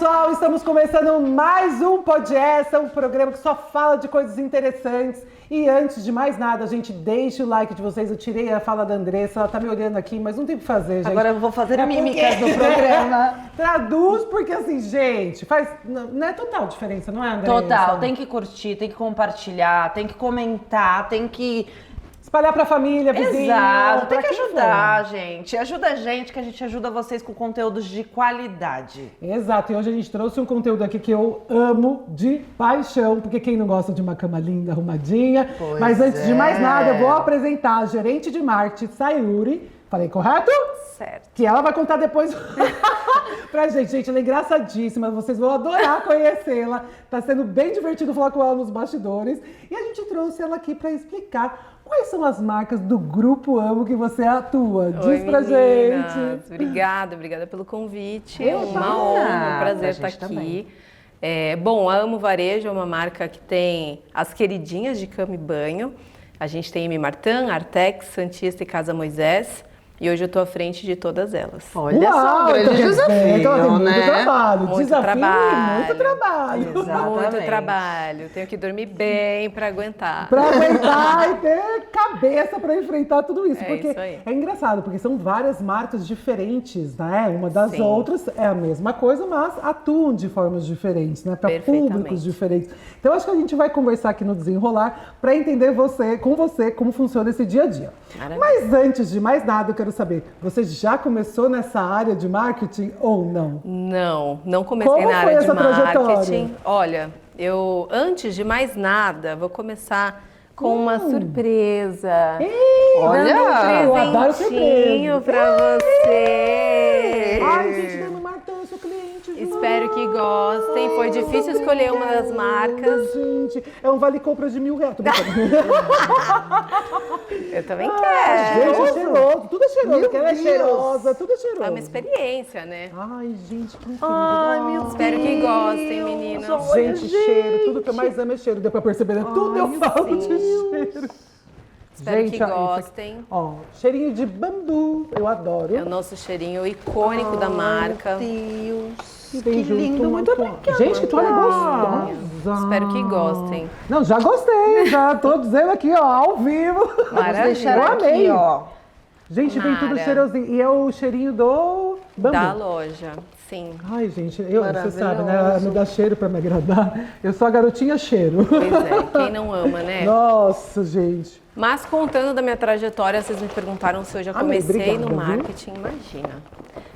pessoal, estamos começando mais um Pod Essa, um programa que só fala de coisas interessantes. E antes de mais nada, gente, deixe o like de vocês. Eu tirei a fala da Andressa, ela tá me olhando aqui, mas não tem o que fazer, gente. Agora eu vou fazer mímicas no programa. Traduz, porque assim, gente, faz... Não é total diferença, não é, Andressa? Total, tem que curtir, tem que compartilhar, tem que comentar, tem que... espalhar pra família, vizinho. Exato, tem que ajudar, gente. Ajuda a gente, que a gente ajuda vocês com conteúdos de qualidade. Exato, e hoje a gente trouxe um conteúdo aqui que eu amo de paixão, porque quem não gosta de uma cama linda, arrumadinha. Pois mas antes de mais nada, eu vou é. apresentar a gerente de marketing, Sayuri. Falei correto? Certo. Que ela vai contar depois pra gente. Gente, ela é engraçadíssima, vocês vão adorar conhecê-la. Tá sendo bem divertido falar com ela nos bastidores. E a gente trouxe ela aqui pra explicar quais são as marcas do Grupo Amo que você atua. Diz pra gente. Obrigada pelo convite. Epa! Uma honra, um prazer Pra estar gente aqui. também. Bom, a Amo Varejo é uma marca que tem as queridinhas de cama e banho. A gente tem M. Martin, Artex, Santista e Casa Moisés. E hoje eu estou à frente de todas elas. Olha só, um grande então quer dizer que ela tem desafio, muito né? trabalho. Muito Desafio trabalho. e muito trabalho. Exatamente. Muito trabalho. Tenho que dormir bem para aguentar. Pra aguentar e ter cabeça pra enfrentar tudo isso. É Porque isso aí. é engraçado, porque são várias marcas diferentes, né? Uma das Sim. outras é a mesma coisa, mas atuam de formas diferentes, né? Pra Perfeitamente. públicos diferentes. Então acho que a gente vai conversar aqui no Desenrolar pra entender com você como funciona esse dia a dia. Maravilha. Mas antes de mais nada, eu quero saber, você já começou nessa área de marketing ou não? Não comecei Como na foi área de essa trajetória? marketing. Olha, eu antes de mais nada vou começar com uma surpresa. Olha, eu adoro presentinho surpresa. pra você. Ai, gente, Dama Marta, eu sou cliente. Espero que gostem. Foi difícil escolher uma das marcas. Gente, é um vale compra de R$1.000. Tô brincando. Eu também Gente, quero. é cheiroso. Tudo é cheiroso. Meu porque ela é Deus. cheirosa. Tudo é cheiroso. É uma experiência, né? Ai, gente, que incrível. Ai, meu Deus. Espero que gostem, meninas. Gente, Olha, cheiro. Tudo que eu mais amo é cheiro. Deu pra perceber, né? Tudo eu falo de cheiro. Espero que ó, isso aqui- gostem. Ó, cheirinho de bambu. Eu adoro. É o nosso cheirinho icônico da marca. Deus. E vem Que junto lindo, uma muito toalha. obrigada. Gente, que toalha gostosa. Espero que gostem. Não, já gostei. Já tô dizendo aqui, ó, ao vivo. Vamos Maravilha. deixar Eu aqui, amei. ó. Gente, vem tudo Mara. cheirosinho. E é o cheirinho do bambu. Da loja, sim. Ai, gente, você sabe, né? Maravilhoso. Me dá cheiro pra me agradar. Eu sou a garotinha cheiro. Pois é, quem não ama, né? Nossa, gente. Mas contando da minha trajetória, vocês me perguntaram se eu já Amei, comecei obrigada, no viu? marketing. Imagina.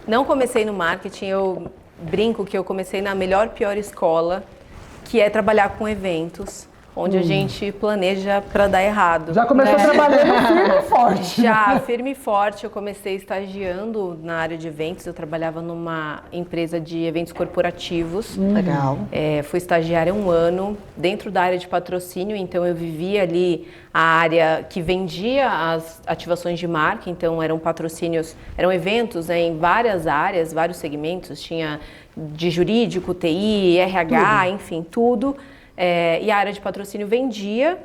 Não comecei no marketing, eu brinco que eu comecei na melhor, pior escola, que é trabalhar com eventos, onde a gente planeja para dar errado. Já começou né? trabalhando firme e forte. Já, firme e forte, eu comecei estagiando na área de eventos, eu trabalhava numa empresa de eventos corporativos. Legal. Fui estagiária 1 ano dentro da área de patrocínio, então eu vivia ali a área que vendia as ativações de marca, então eram patrocínios, eram eventos, né, em várias áreas, vários segmentos, tinha de jurídico, TI, RH, enfim, tudo. E a área de patrocínio vendia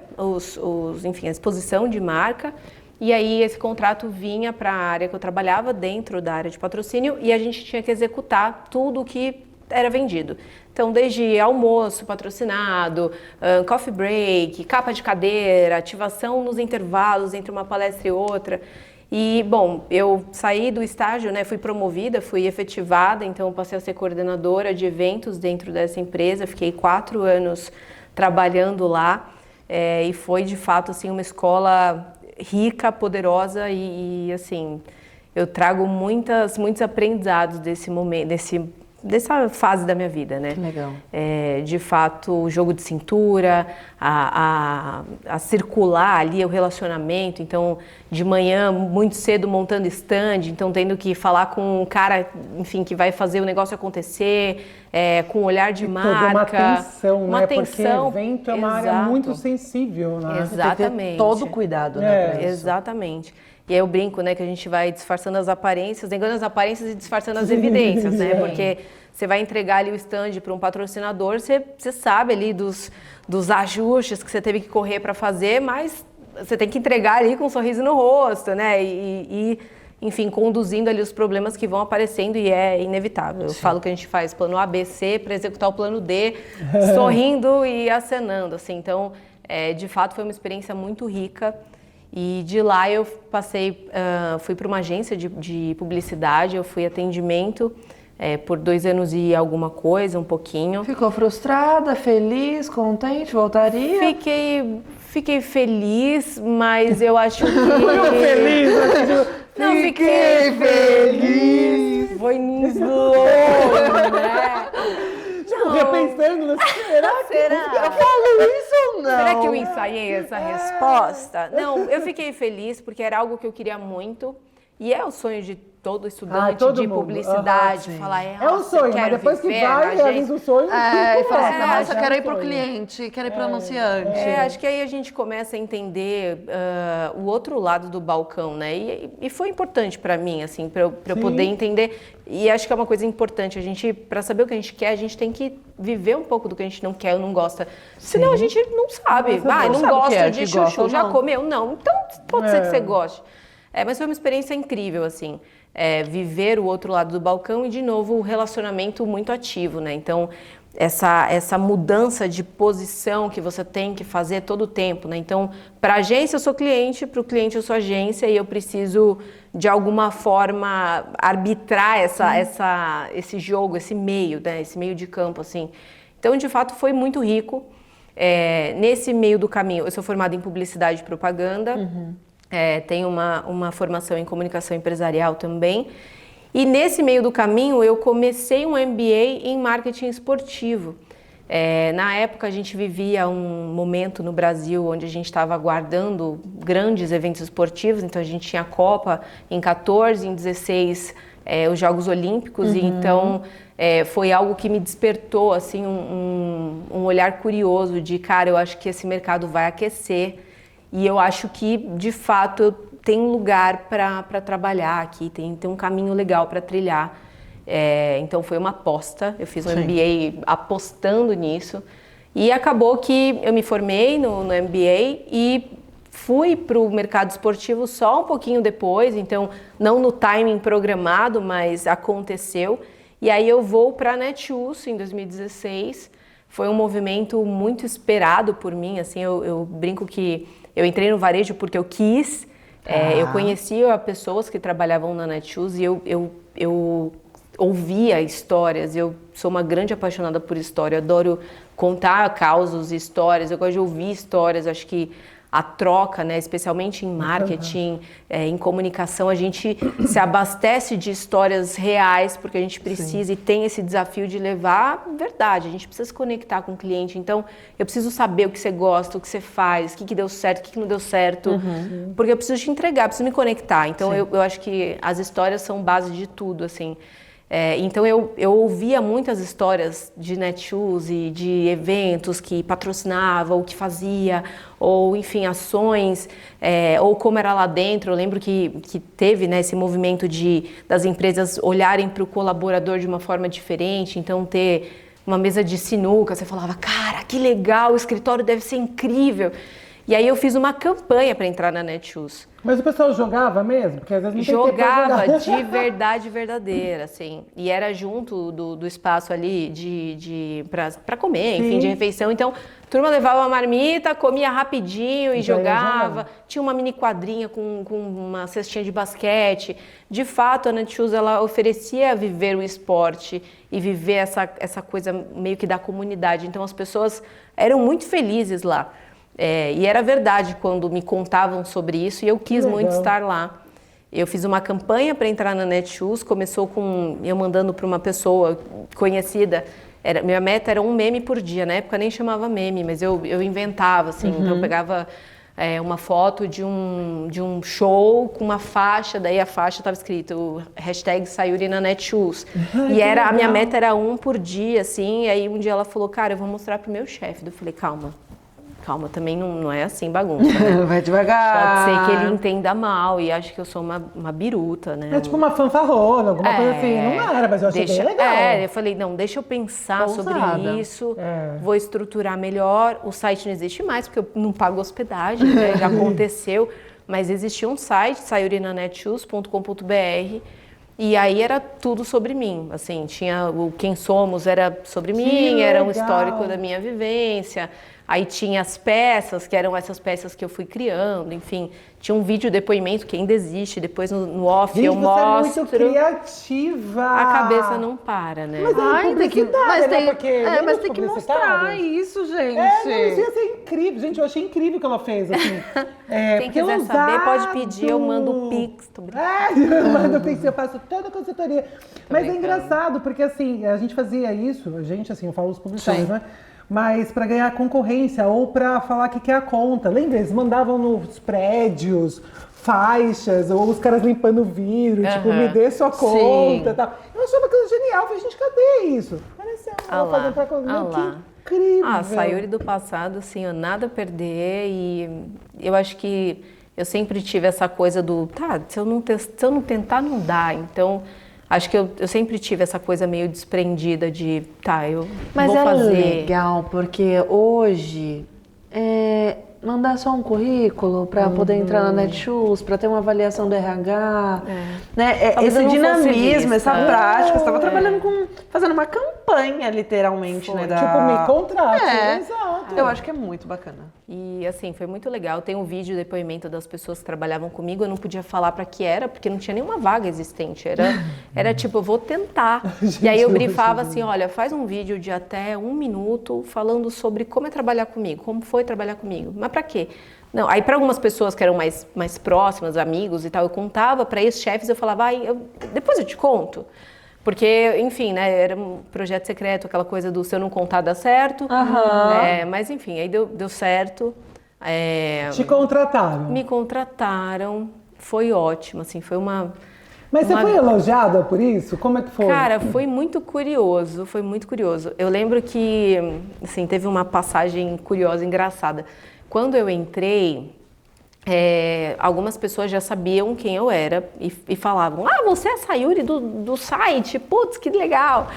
enfim, a exposição de marca. E aí esse contrato vinha para a área que eu trabalhava dentro da área de patrocínio e a gente tinha que executar tudo o que era vendido. Então, desde almoço patrocinado, coffee break, capa de cadeira, ativação nos intervalos entre uma palestra e outra. E, bom, eu saí do estágio, né, fui promovida, fui efetivada, então eu passei a ser coordenadora de eventos dentro dessa empresa, fiquei 4 anos trabalhando lá e foi, de fato, assim, uma escola rica, poderosa e assim, eu trago muitos aprendizados desse momento, dessa fase da minha vida, né? Que legal. De fato, o jogo de cintura, a circular ali o relacionamento. Então, de manhã, muito cedo, montando stand, então tendo que falar com um cara, enfim, que vai fazer o negócio acontecer, com um olhar de marca. Toda uma atenção, uma né? atenção, Porque evento é uma área exato. muito sensível, né? Exatamente. Todo cuidado, né, pra isso. Exatamente. E aí eu brinco, né, que a gente vai disfarçando as aparências, negando as aparências e disfarçando as evidências, né? Porque você vai entregar ali o stand para um patrocinador, você sabe ali dos ajustes que você teve que correr para fazer, mas você tem que entregar ali com um sorriso no rosto, né? enfim, conduzindo ali os problemas que vão aparecendo e é inevitável. Eu falo que a gente faz plano A, B, C para executar o plano D, sorrindo e acenando, assim. Então, de fato, foi uma experiência muito rica. E de lá eu fui para uma agência de publicidade, eu fui atendimento por 2 anos e alguma coisa, um pouquinho. Ficou frustrada, feliz, contente, voltaria? Fiquei feliz, mas eu acho que... Feliz, Não, fiquei feliz. Foi longe, né? Tipo, repensando, né? Eu falo isso ou não? Será que eu ensaiei essa resposta? Não, eu fiquei feliz porque era algo que eu queria muito. E é o sonho de todo estudante todo de mundo. publicidade. Sim. Falar, É um sonho, mas depois que vai, realiza o sonho. E fala assim, mas nossa, quero ir pro cliente, quero ir pro anunciante. Acho que aí a gente começa a entender o outro lado do balcão, né? E foi importante para mim, assim, para eu poder entender. E acho que é uma coisa importante. A gente, para saber o que a gente quer, a gente tem que viver um pouco do que a gente não quer ou não gosta. Senão a gente não sabe. Não gosta de chuchu. Já comeu? Não. Então pode ser que você goste. Mas foi uma experiência incrível, assim. Viver o outro lado do balcão e, de novo, o relacionamento muito ativo, né? Então, essa mudança de posição que você tem que fazer todo o tempo, né? Então, para a agência eu sou cliente, para o cliente eu sou agência e eu preciso, de alguma forma, arbitrar esse jogo, esse meio, né? Esse meio de campo, assim. Então, de fato, foi muito rico. Nesse meio do caminho, eu sou formada em publicidade e propaganda, tenho uma formação em comunicação empresarial também. E nesse meio do caminho, eu comecei um MBA em marketing esportivo. Na época, a gente vivia um momento no Brasil onde a gente estava aguardando grandes eventos esportivos. Então, a gente tinha a Copa em 14, em 16, os Jogos Olímpicos. E então, foi algo que me despertou assim, um olhar curioso de, cara, eu acho que esse mercado vai aquecer. E eu acho que, de fato, tem um lugar para trabalhar aqui, tem um caminho legal para trilhar. Então, foi uma aposta. Eu fiz um MBA apostando nisso. E acabou que eu me formei no MBA e fui para o mercado esportivo só um pouquinho depois. Então, não no timing programado, mas aconteceu. E aí eu vou para a Netshoes em 2016. Foi um movimento muito esperado por mim. Assim, eu brinco que eu entrei no varejo porque eu quis. Eu conhecia pessoas que trabalhavam na Netshoes e eu ouvia histórias. Eu sou uma grande apaixonada por história. Eu adoro contar causos e histórias. Eu gosto de ouvir histórias. Acho que a troca, né, especialmente em marketing, em comunicação, a gente se abastece de histórias reais porque a gente precisa e tem esse desafio de levar verdade. A gente precisa se conectar com o cliente. Então, eu preciso saber o que você gosta, o que você faz, o que deu certo, o que não deu certo. Porque eu preciso te entregar, eu preciso me conectar. Então, eu acho que as histórias são base de tudo, assim. Então, eu ouvia muitas histórias de Netshoes e de eventos que patrocinava, ou que fazia, ou, enfim, ações, ou como era lá dentro. Eu lembro que teve, né, esse movimento das empresas olharem para o colaborador de uma forma diferente. Então, ter uma mesa de sinuca, você falava, cara, que legal, o escritório deve ser incrível. E aí eu fiz uma campanha para entrar na Netshoes. Mas o pessoal jogava mesmo? Porque às vezes não tem jogava tempo pra jogar. De verdade verdadeira, assim. E era junto do espaço ali para comer, enfim, de refeição. Então, a turma levava uma marmita, comia rapidinho e jogava. Tinha uma mini quadrinha com uma cestinha de basquete. De fato, a Netshoes, ela oferecia viver o esporte e viver essa coisa meio que da comunidade. Então, as pessoas eram muito felizes lá. E era verdade quando me contavam sobre isso e eu quis muito estar lá. Eu fiz uma campanha para entrar na Netshoes, começou com eu mandando para uma pessoa conhecida. Minha meta era um meme por dia, na época nem chamava meme, mas eu inventava, assim. Então eu pegava uma foto de um show com uma faixa, daí a faixa estava escrito #Sayuri na Netshoes. E a minha meta era um por dia, assim, e aí um dia ela falou, cara, eu vou mostrar pro meu chefe. Eu falei, calma, também não é assim bagunça, né? Vai devagar. Pode ser que ele entenda mal e acho que eu sou uma biruta, né? É tipo uma fanfarrona, alguma coisa assim. Não era, mas eu achei bem legal. Eu falei, não, deixa eu pensar sobre isso, vou estruturar melhor. O site não existe mais, porque eu não pago hospedagem, né? Já aconteceu. mas existia um site, sayurinanetshoes.com.br, e aí era tudo sobre mim, assim, tinha o Quem Somos era sobre mim, era um histórico da minha vivência, aí tinha as peças, que eram essas peças que eu fui criando, enfim, tinha um vídeo depoimento que ainda existe, depois no off Gente, eu mostro. Você é muito criativa! A cabeça não para, né? Mas mas tem que mostrar isso, gente. Não, isso ia ser incrível. Gente, eu achei incrível o que ela fez, assim. Quem quiser saber, pode pedir, eu mando o Pix. Eu mando o Pix, eu faço toda a consultoria. Mas é engraçado, porque assim, a gente fazia isso, assim, eu falo os publicitários, né? Mas para ganhar concorrência ou para falar que quer a conta. Lembra? Eles mandavam nos prédios faixas, ou os caras limpando vidro, tipo, me dê sua conta e tal. Eu achava aquilo genial. Eu falei, gente, cadê isso? Pareceu ela fazendo pra conta. Que incrível. A Sayuri do passado, assim, eu nada a perder, e eu acho que eu sempre tive essa coisa do, se eu não tentar, não dá. Então, acho que eu sempre tive essa coisa meio desprendida de, eu vou fazer. Mas é legal, porque hoje, mandar só um currículo para poder entrar na Netshoes, para ter uma avaliação do RH, né? Esse dinamismo, essa prática, você estava trabalhando fazendo uma campanha, literalmente, né? Tipo, me contrate, exato. Eu acho que é muito bacana. E assim, foi muito legal. Tem um vídeo, depoimento das pessoas que trabalhavam comigo, eu não podia falar para que era, porque não tinha nenhuma vaga existente. Era tipo, eu vou tentar. E aí eu brifava assim, olha, faz um vídeo de até 1 minuto falando sobre como é trabalhar comigo, como foi trabalhar comigo. Mas para quê? Não, aí para algumas pessoas que eram mais próximas, amigos e tal, eu contava, para ex-chefes eu falava, depois eu te conto. Porque, enfim, né, era um projeto secreto, aquela coisa do se eu não contar dá certo. Mas enfim, aí deu certo. Te contrataram? Me contrataram, foi ótimo, assim, foi uma... Mas você foi elogiada por isso? Como é que foi? Cara, foi muito curioso, foi muito curioso. Eu lembro que, assim, teve uma passagem curiosa, engraçada. Quando eu entrei, algumas pessoas já sabiam quem eu era e falavam, você é a Sayuri do site, putz, que legal.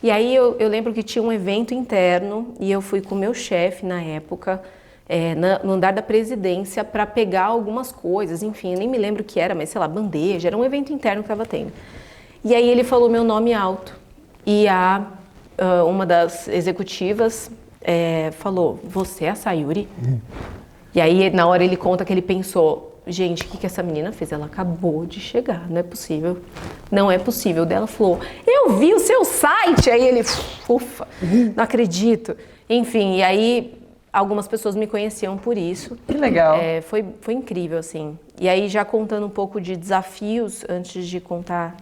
E aí eu lembro que tinha um evento interno e eu fui com o meu chefe na época, no andar da presidência, para pegar algumas coisas, enfim, eu nem me lembro o que era, mas sei lá, bandeja, era um evento interno que estava tendo. E aí ele falou meu nome alto e uma das executivas falou, você é a Sayuri? E aí, na hora, ele conta que ele pensou, gente, o que essa menina fez? Ela acabou de chegar, não é possível. Não é possível. Daí ela falou, eu vi o seu site! Aí ele, ufa, não acredito. Enfim, e aí, algumas pessoas me conheciam por isso. Que legal. Foi incrível, assim. E aí, já contando um pouco de desafios, antes de contar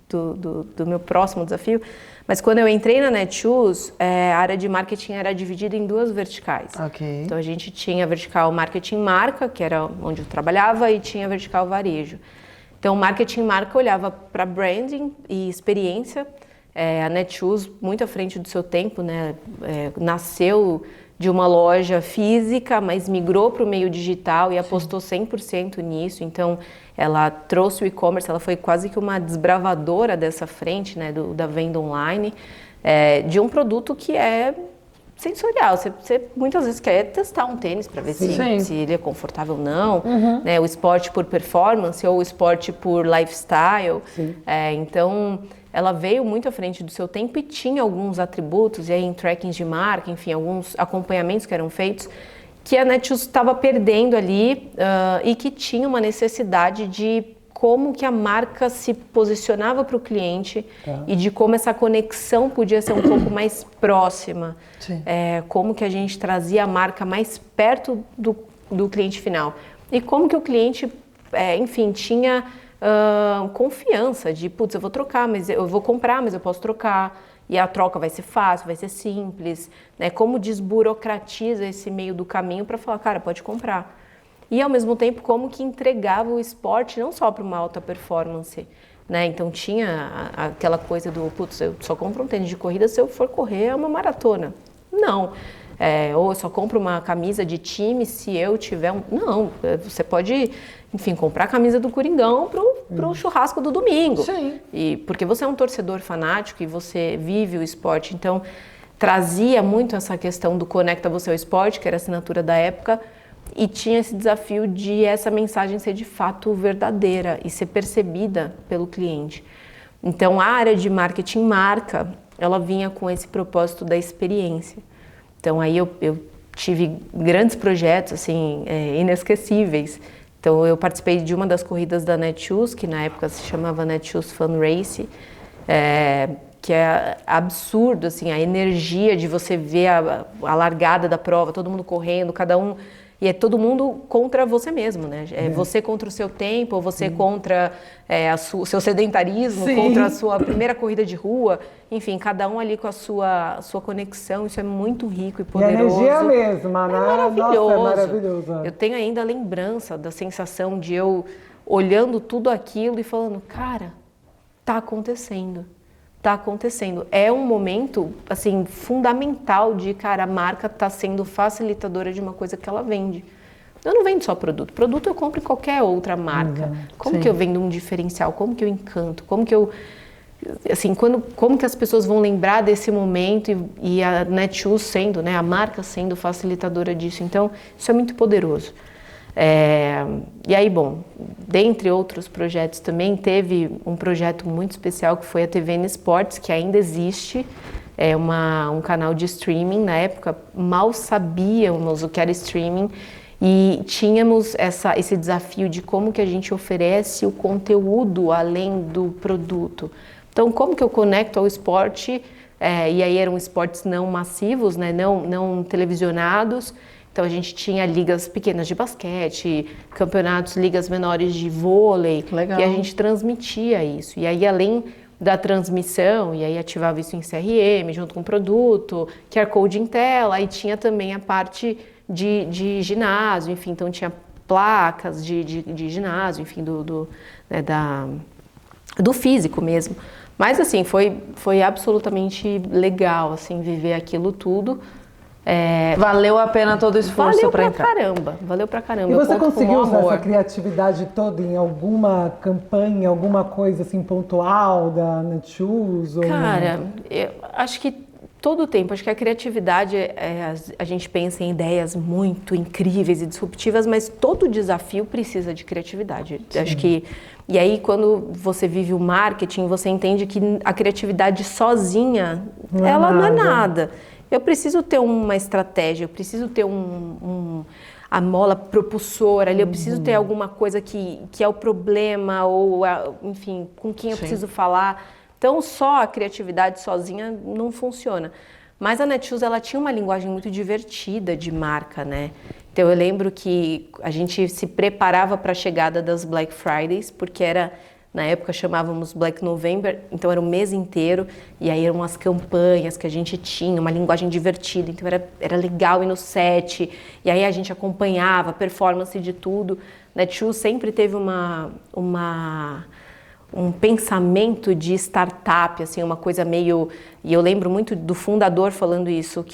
do meu próximo desafio, mas quando eu entrei na Netshoes, a área de marketing era dividida em 2 verticais. Ok. Então a gente tinha a vertical marketing marca, que era onde eu trabalhava, e tinha a vertical varejo. Então marketing marca olhava para branding e experiência. A Netshoes, muito à frente do seu tempo, né? Nasceu de uma loja física, mas migrou para o meio digital e apostou 100% nisso. Então, ela trouxe o e-commerce, ela foi quase que uma desbravadora dessa frente, né, da venda online, de um produto que é sensorial. Você muitas vezes quer testar um tênis para ver se ele é confortável ou não, né, o esporte por performance ou o esporte por lifestyle. Então, ela veio muito à frente do seu tempo e tinha alguns atributos, e aí em trackings de marca, enfim, alguns acompanhamentos que eram feitos, que a Netshoes estava perdendo ali e que tinha uma necessidade de como que a marca se posicionava para o cliente e de como essa conexão podia ser um pouco mais próxima. Como que a gente trazia a marca mais perto do cliente final. E como que o cliente, enfim, tinha confiança de, putz, eu vou trocar, mas eu vou comprar, mas eu posso trocar. E a troca vai ser fácil, vai ser simples, né? Como desburocratiza esse meio do caminho para falar, cara, pode comprar. E ao mesmo tempo, como que entregava o esporte não só para uma alta performance, né? Então tinha aquela coisa do, putz, eu só compro um tênis de corrida se eu for correr uma maratona. Não. Ou eu só compro uma camisa de time se eu tiver um... Não, você pode, enfim, comprar a camisa do Coringão pro churrasco do domingo. Sim. E porque você é um torcedor fanático e você vive o esporte. Então, trazia muito essa questão do Conecta Você ao Esporte, que era a assinatura da época, e tinha esse desafio de essa mensagem ser de fato verdadeira e ser percebida pelo cliente. Então, a área de marketing marca, ela vinha com esse propósito da experiência. Então, aí eu tive grandes projetos, assim, inesquecíveis. Então, eu participei de uma das corridas da Netshoes, que na época se chamava Netshoes Fun Race, que é absurdo, assim, a energia de você ver a largada da prova, todo mundo correndo, cada um... E é todo mundo contra você mesmo, né? É você contra o seu tempo, ou você contra o seu sedentarismo, contra a sua primeira corrida de rua. Enfim, cada um ali com a sua conexão. Isso é muito rico e poderoso. E a energia mesma, né? É maravilhoso. Nossa, é maravilhoso. Eu tenho ainda a lembrança da sensação de eu olhando tudo aquilo e falando, cara, tá acontecendo. Tá acontecendo. É um momento, assim, fundamental de, cara, a marca tá sendo facilitadora de uma coisa que ela vende. Eu não vendo só produto. Produto eu compro em qualquer outra marca. Como que eu vendo um diferencial? Como que eu encanto? Como que eu... Assim, como que as pessoas vão lembrar desse momento e a Netshoes sendo, né, a marca sendo facilitadora disso. Então, isso é muito poderoso. E aí, bom, dentre outros projetos também, teve um projeto muito especial que foi a TVN Esportes, que ainda existe, um canal de streaming. Na época, mal sabíamos o que era streaming e tínhamos esse desafio de como que a gente oferece o conteúdo além do produto. Então, como que eu conecto ao esporte, e aí eram esportes não massivos, né, não televisionados. Então, a gente tinha ligas pequenas de basquete, campeonatos, ligas menores de vôlei. Legal. E a gente transmitia isso. E aí, além da transmissão, e aí ativava isso em CRM, junto com o produto, QR Code em tela, aí tinha também a parte de ginásio, enfim, então tinha placas de ginásio, enfim, do físico mesmo. Mas, assim, foi absolutamente legal, assim, viver aquilo tudo. Valeu a pena todo o esforço para entrar. Valeu pra caramba. E você conseguiu usar amor. essa criatividade toda em alguma campanha, alguma coisa assim pontual da Netshoes? Cara, eu acho que todo o tempo, acho que a criatividade, a gente pensa em ideias muito incríveis e disruptivas, mas todo desafio precisa de criatividade. Sim. Acho que, e aí quando você vive o marketing, você entende que a criatividade sozinha, ela não é nada. Eu preciso ter uma estratégia, eu preciso ter a mola propulsora ali, eu preciso ter alguma coisa que é o problema, ou, enfim, com quem eu preciso falar. Então, só a criatividade sozinha não funciona. Mas a Netshoes, ela tinha uma linguagem muito divertida de marca, né? Então, eu lembro que a gente se preparava para a chegada das Black Fridays, porque na época chamávamos Black November, então era o mês inteiro, e aí eram as campanhas que a gente tinha, uma linguagem divertida, então era legal ir no set, e aí a gente acompanhava a performance de tudo. Netshoes sempre teve um pensamento de startup, assim, uma coisa meio... E eu lembro muito do fundador falando isso,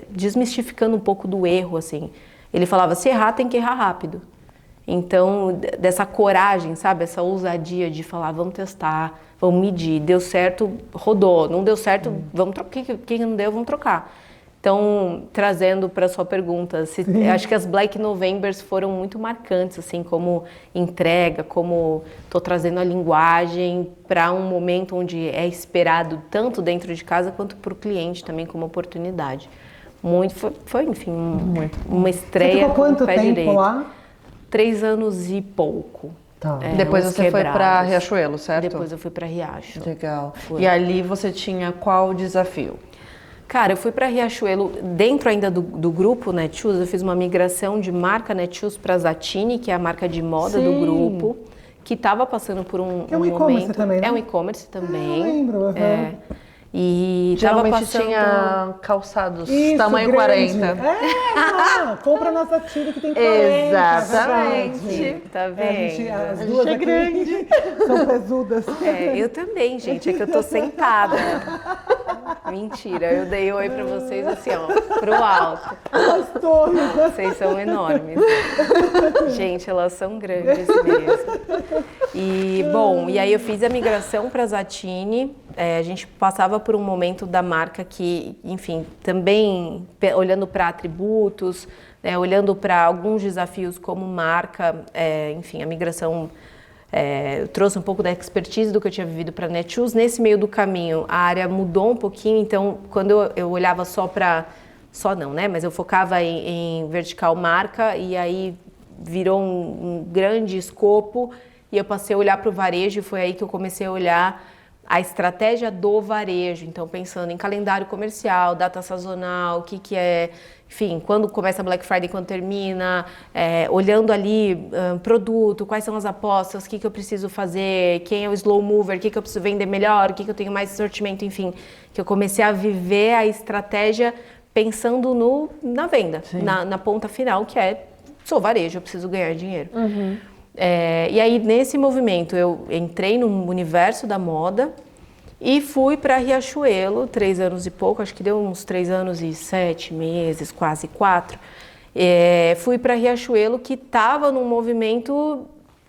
desmistificando um pouco do erro, assim. Ele falava, se errar, tem que errar rápido. Então, dessa coragem, sabe? Essa ousadia de falar, vamos testar, vamos medir. Deu certo, rodou. Não deu certo, vamos trocar. O que não deu, vamos trocar. Então, trazendo para a sua pergunta, acho que as Black Novembers foram muito marcantes, assim, como entrega, como estou trazendo a linguagem para um momento onde é esperado tanto dentro de casa quanto para o cliente também como oportunidade. Foi enfim, uma estreia. Você ficou quanto pé tempo direito. lá? 3 anos e pouco. Tá. Depois você foi para Riachuelo, certo? Depois eu fui para Riacho. Legal. E ali você tinha qual desafio? Cara, eu fui para Riachuelo, dentro ainda do grupo Netshoes, eu fiz uma migração de marca Netshoes para Zatini, que é a marca de moda do grupo, que estava passando por um é um e-commerce também, né? É um e-commerce também. Eu lembro. E geralmente tinha calçados tamanho grande. 40. Compra na Zatini que tem 40. Exatamente. Tá vendo? As duas é aqui grande. são pesudas. Eu também, gente, é que eu tô sentada. Mentira, eu dei oi pra vocês assim, ó, pro alto. As torres. Vocês são enormes. Gente, elas são grandes mesmo. E aí eu fiz a migração para a Zattini. A gente passava por um momento da marca que, enfim, também olhando para atributos, olhando para alguns desafios como marca, enfim, a migração trouxe um pouco da expertise do que eu tinha vivido para a Netshoes. Nesse meio do caminho, a área mudou um pouquinho, então quando eu olhava só não, né? Mas eu focava em vertical marca e aí virou um grande escopo e eu passei a olhar para o varejo e foi aí que eu comecei a olhar a estratégia do varejo. Então, pensando em calendário comercial, data sazonal, o que é, enfim, quando começa a Black Friday, quando termina, olhando ali produto, quais são as apostas, o que eu preciso fazer, quem é o slow mover, o que eu preciso vender melhor, o que eu tenho mais sortimento, enfim, que eu comecei a viver a estratégia pensando na venda, na ponta final, que sou varejo, eu preciso ganhar dinheiro. Uhum. E aí, nesse movimento, eu entrei no universo da moda e fui para Riachuelo, 3 anos e pouco, acho que deu uns 3 anos e 7 meses, quase 4. Fui para Riachuelo, que estava num movimento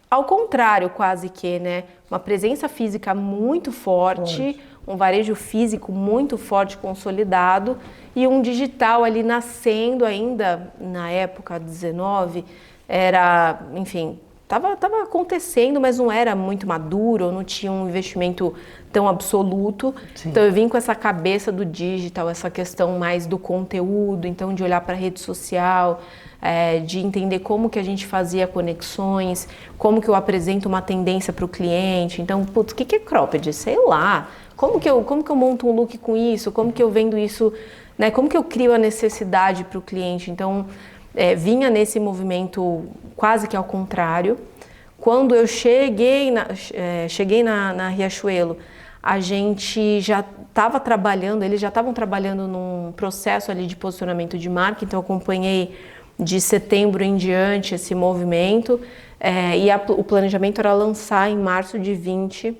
ao contrário, quase que, né? Uma presença física muito forte, um varejo físico muito forte, consolidado, e um digital ali nascendo ainda, na época, 19, era, enfim, estava acontecendo, mas não era muito maduro, não tinha um investimento tão absoluto. Sim. Então eu vim com essa cabeça do digital, essa questão mais do conteúdo, então de olhar para a rede social, de entender como que a gente fazia conexões, como que eu apresento uma tendência para o cliente. Então, putz, o que é cropped? Sei lá. Como que eu monto um look com isso? Como que eu vendo isso? Né? Como que eu crio a necessidade para o cliente? Então, vinha nesse movimento quase que ao contrário. Quando eu cheguei na Riachuelo, a gente já estava trabalhando, eles já estavam trabalhando num processo ali de posicionamento de marca, então eu acompanhei de setembro em diante esse movimento, o planejamento era lançar em março de 20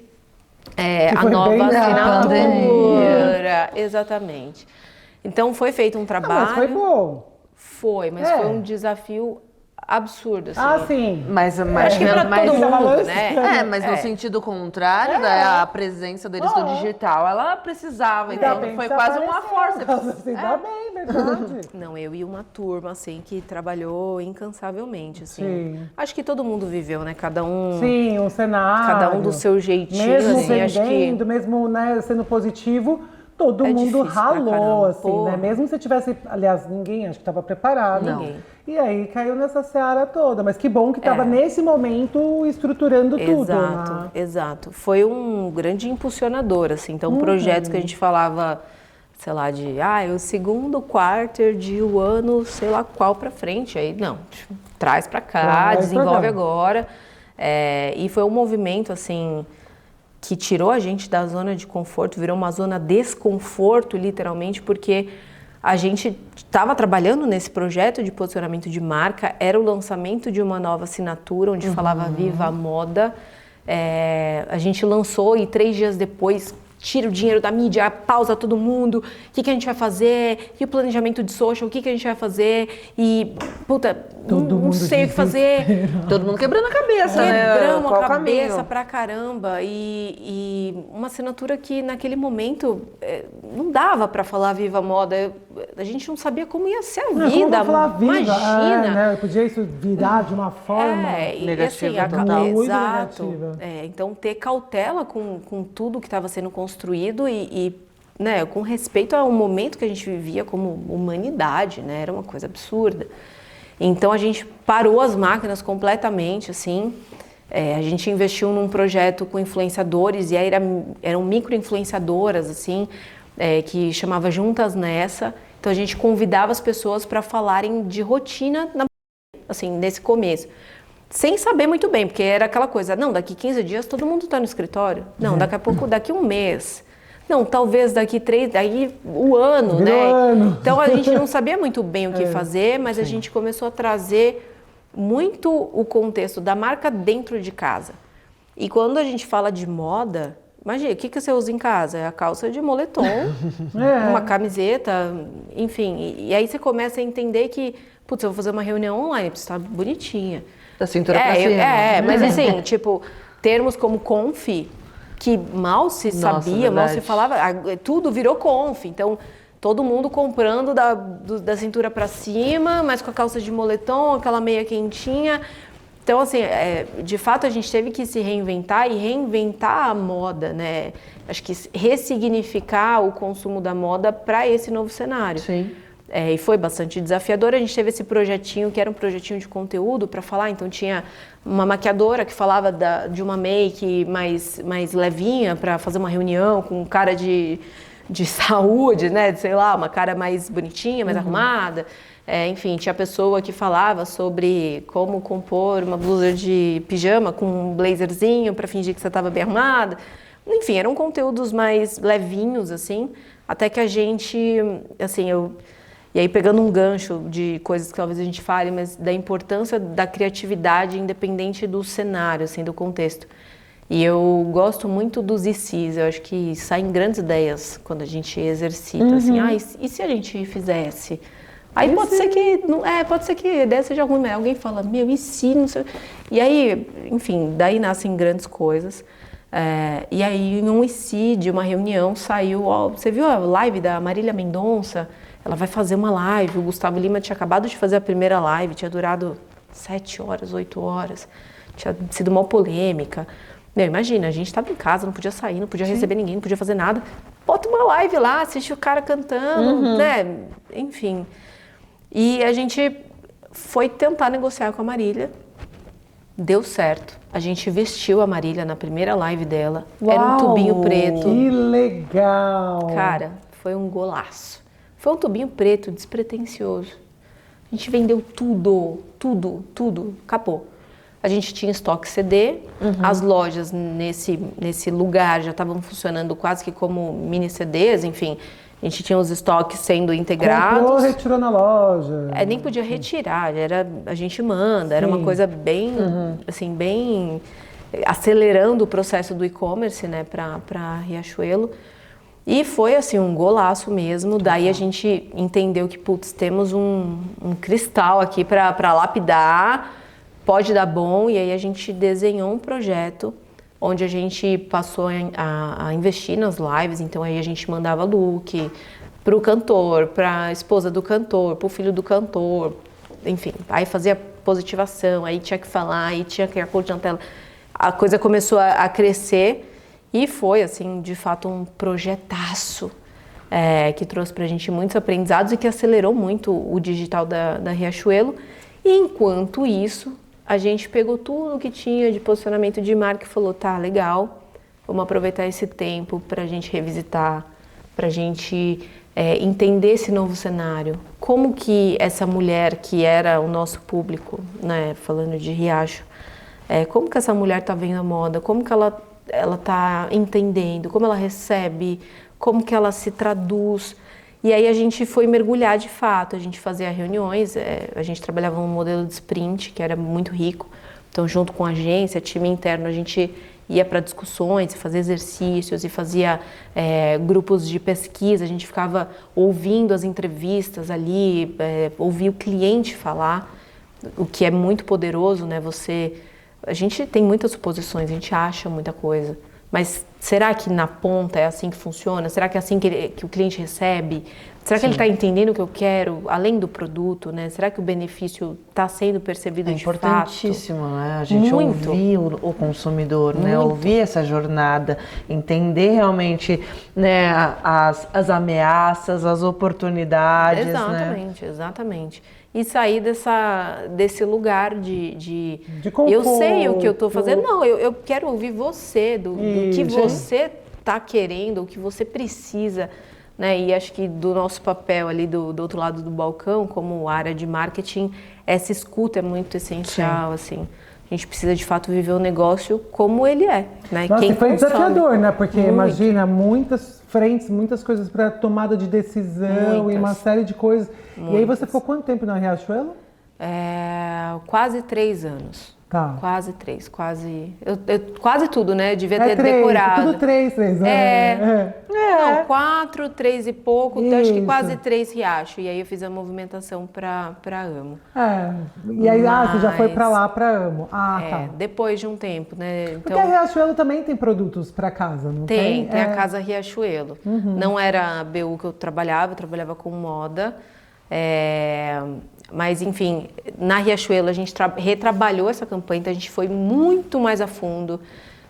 a nova assinatura. Exatamente. Então foi feito um trabalho. Mas foi bom. Mas foi um desafio absurdo, assim. Sim. Mas acho que para todo mundo, né? Mas no sentido contrário, a presença deles no digital, ela precisava. Então foi quase uma força. Ainda bem, verdade. Não, eu e uma turma, assim, que trabalhou incansavelmente, assim. Sim. Acho que todo mundo viveu, né? Cada um... Sim, um cenário. Cada um do seu jeitinho, mesmo assim, vendendo, acho que... mesmo, né, sendo positivo, todo mundo ralou, assim, né? Mesmo se tivesse, aliás, ninguém acho que estava preparado. Ninguém. E aí caiu nessa seara toda. Mas que bom que estava nesse momento estruturando tudo. Né? Exato. Foi um grande impulsionador, assim. Então, projetos que a gente falava, sei lá, de o segundo quarter de o ano, sei lá qual pra frente. Aí, não, traz pra cá, desenvolve agora. E foi um movimento, assim, que tirou a gente da zona de conforto, virou uma zona de desconforto, literalmente, porque a gente estava trabalhando nesse projeto de posicionamento de marca, era o lançamento de uma nova assinatura, onde falava Viva a Moda. A gente lançou e 3 dias depois tira o dinheiro da mídia, pausa todo mundo, o que a gente vai fazer, e o planejamento de social, o que a gente vai fazer, e puta, não sei o que fazer. Todo mundo quebrando a cabeça, né? Quebramos a cabeça pra caramba, e uma assinatura que naquele momento não dava pra falar Viva a Moda, a gente não sabia como ia ser a vida, como falar viva, imagina. né? Podia isso virar de uma forma negativa, muito exato. negativa. Então ter cautela com tudo que estava sendo construído e né, com respeito ao momento que a gente vivia como humanidade, né? Era uma coisa absurda. Então a gente parou as máquinas completamente, assim. A gente investiu num projeto com influenciadores e aí eram micro-influenciadoras, assim, que chamava Juntas Nessa. Então a gente convidava as pessoas para falarem de rotina, assim, nesse começo. Sem saber muito bem, porque era aquela coisa, não, daqui 15 dias todo mundo está no escritório. Não, daqui a pouco, daqui um mês. Não, talvez daqui 3, daí o ano, né? Então a gente não sabia muito bem o que fazer, mas a gente começou a trazer muito o contexto da marca dentro de casa. E quando a gente fala de moda, imagina, o que você usa em casa? É a calça de moletom, uma camiseta, enfim. E aí você começa a entender que, putz, eu vou fazer uma reunião online, precisa estar bonitinha. Da cintura pra cima. Mas assim, tipo, termos como conf, que mal se sabia, mal se falava, tudo virou conf. Então, todo mundo comprando da cintura para cima, mas com a calça de moletom, aquela meia quentinha. Então, assim, de fato, a gente teve que se reinventar e reinventar a moda, né? Acho que ressignificar o consumo da moda para esse novo cenário. Sim. E foi bastante desafiador. A gente teve esse projetinho, que era um projetinho de conteúdo para falar. Então, tinha uma maquiadora que falava de uma make mais levinha para fazer uma reunião com um cara de saúde, né? Sei lá, uma cara mais bonitinha, mais arrumada. Enfim, tinha pessoa que falava sobre como compor uma blusa de pijama com um blazerzinho para fingir que você estava bem arrumada. Enfim, eram conteúdos mais levinhos, assim, até que a gente, assim, e aí pegando um gancho de coisas que talvez a gente fale, mas da importância da criatividade independente do cenário, assim, do contexto. E eu gosto muito dos ICs, eu acho que saem grandes ideias quando a gente exercita, assim, e se a gente fizesse? Aí pode ser que a ideia seja ruim, mas alguém fala, e se, não sei. E aí, enfim, daí nascem grandes coisas. E aí, em um IC de uma reunião, saiu, você viu a live da Marília Mendonça? Ela vai fazer uma live, o Gustavo Lima tinha acabado de fazer a primeira live, tinha durado 7 horas, 8 horas, tinha sido uma polêmica. Imagina, a gente estava em casa, não podia sair, não podia receber ninguém, não podia fazer nada. Bota uma live lá, assiste o cara cantando, né? Enfim. E a gente foi tentar negociar com a Marília, deu certo. A gente vestiu a Marília na primeira live dela, era um tubinho preto. Que legal! Cara, foi um golaço. Foi um tubinho preto, despretensioso. A gente vendeu tudo, acabou. A gente tinha estoque CD, as lojas nesse lugar já estavam funcionando quase que como mini CDs, enfim. A gente tinha os estoques sendo integrados. Comprou, retirou na loja. Nem podia retirar, a gente manda, era uma coisa bem, assim, bem acelerando o processo do e-commerce, né, para Riachuelo. E foi assim um golaço mesmo. Daí a gente entendeu que, temos um cristal aqui para lapidar, pode dar bom. E aí a gente desenhou um projeto onde a gente passou a investir nas lives. Então aí a gente mandava look para o cantor, para a esposa do cantor, para o filho do cantor, enfim. Aí fazia positivação, aí tinha que falar, aí tinha que ir a cor de tela. A coisa começou a crescer. E foi, assim, de fato, um projetaço que trouxe pra gente muitos aprendizados e que acelerou muito o digital da Riachuelo. E enquanto isso, a gente pegou tudo que tinha de posicionamento de marca e falou, tá, legal, vamos aproveitar esse tempo pra gente revisitar, pra gente entender esse novo cenário. Como que essa mulher que era o nosso público, né, falando de Riacho, como que essa mulher tá vendo a moda, como que ela está entendendo, como ela recebe, como que ela se traduz. E aí a gente foi mergulhar de fato, a gente fazia reuniões, a gente trabalhava um modelo de sprint que era muito rico. Então, junto com a agência, time interno, a gente ia para discussões, fazia exercícios e fazia grupos de pesquisa. A gente ficava ouvindo as entrevistas ali, ouvia o cliente falar, o que é muito poderoso, né? A gente tem muitas suposições, a gente acha muita coisa, mas será que na ponta é assim que funciona? Será que é assim que o cliente recebe? Será que ele está entendendo o que eu quero, além do produto, né? Será que o benefício está sendo percebido de fato? É importantíssimo, né? A gente ouvir o consumidor, né? Ouvir essa jornada, entender realmente, né, as ameaças, as oportunidades, exatamente, né? Exatamente. E sair desse lugar de conforto. Eu sei o que eu estou fazendo. Não, eu quero ouvir você, do que você está querendo, o que você precisa, né? E acho que do nosso papel ali do outro lado do balcão, como área de marketing, essa escuta é muito essencial, assim. A gente precisa, de fato, viver o negócio como ele é, né? Nossa, Quem foi consome. desafiador, né? Porque imagina, muitas frentes, muitas coisas para tomada de decisão e uma série de coisas. Muitas. E aí você ficou quanto tempo na Riachuelo? Quase 3 anos. Tá. Quase 3, quase... quase tudo, né? Eu devia ter decorado. Tudo 3 anos. Não, 4, 3 e pouco, acho que quase 3 Riacho. E aí eu fiz a movimentação pra Amo. E aí, você já foi pra lá, pra Amo. Tá. Depois de um tempo, né? Porque a Riachuelo também tem produtos pra casa, não tem? Tem a Casa Riachuelo. Não era a BU que eu trabalhava com moda. Mas, enfim, na Riachuelo a gente retrabalhou essa campanha, então a gente foi muito mais a fundo.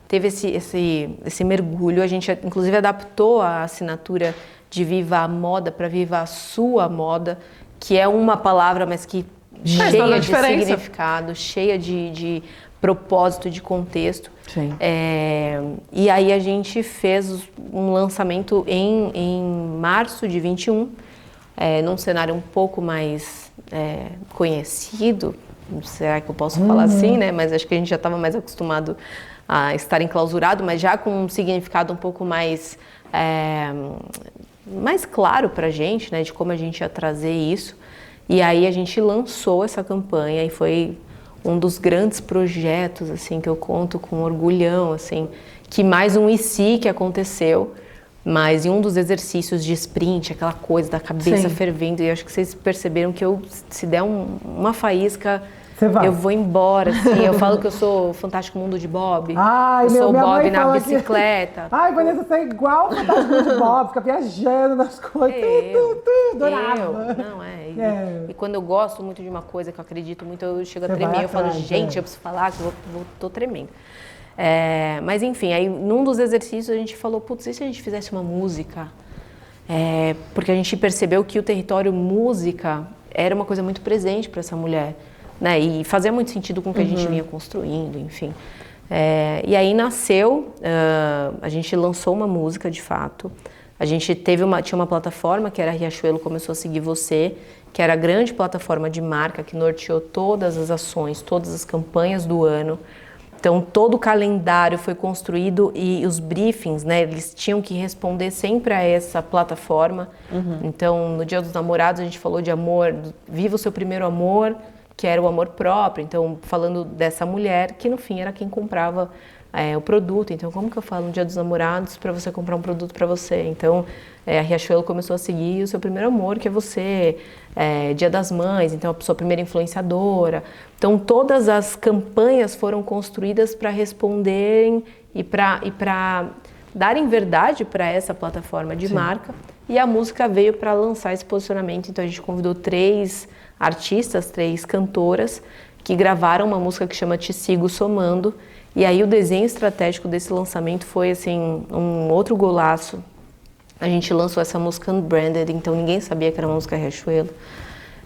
Teve esse mergulho, a gente inclusive adaptou a assinatura de Viva a Moda para Viva a Sua Moda, que é uma palavra, mas que cheia de significado, cheia de propósito, de contexto. Sim. E aí a gente fez um lançamento em março de 21, num cenário um pouco mais conhecido, será que eu posso falar assim, né? Mas acho que a gente já estava mais acostumado a estar enclausurado, mas já com um significado um pouco mais claro para a gente, né, de como a gente ia trazer isso. E aí a gente lançou essa campanha e foi um dos grandes projetos, assim, que eu conto com orgulhão, assim, que mais um IC que aconteceu, mas em um dos exercícios de sprint, aquela coisa da cabeça fervendo, e acho que vocês perceberam que se der uma faísca, eu vou embora, assim. Eu falo que eu sou o Fantástico Mundo de Bob. Eu sou o Bob na bicicleta. Vanessa, você é igual o Fantástico Mundo de Bob, fica viajando nas coisas. Adorava. E quando eu gosto muito de uma coisa, que eu acredito muito, eu chego a tremer. Eu falo, gente, eu preciso falar, que eu tô tremendo. Mas enfim, aí num dos exercícios a gente falou, putz, e se a gente fizesse uma música? Porque a gente percebeu que o território música era uma coisa muito presente para essa mulher. Né, e fazia muito sentido com o que a gente vinha construindo, enfim. E aí nasceu, a gente lançou uma música de fato. A gente tinha uma plataforma que era a Riachuelo Começou a Seguir Você, que era a grande plataforma de marca que norteou todas as ações, todas as campanhas do ano. Então todo o calendário foi construído e os briefings, né, eles tinham que responder sempre a essa plataforma. Então no Dia dos Namorados a gente falou de amor, viva o seu primeiro amor, que era o amor próprio, então falando dessa mulher que no fim era quem comprava o produto. Então como que eu falo no Dia dos Namorados para você comprar um produto para você? Então a Riachuelo começou a seguir o seu primeiro amor, que é você, Dia das Mães, então a sua primeira influenciadora. Então todas as campanhas foram construídas para responderem e para darem verdade para essa plataforma de marca. E a música veio para lançar esse posicionamento, então a gente convidou 3 artistas, 3 cantoras, que gravaram uma música que chama Te Sigo Somando. E aí o desenho estratégico desse lançamento foi, assim, um outro golaço. A gente lançou essa música unbranded, então ninguém sabia que era uma música Riachuelo.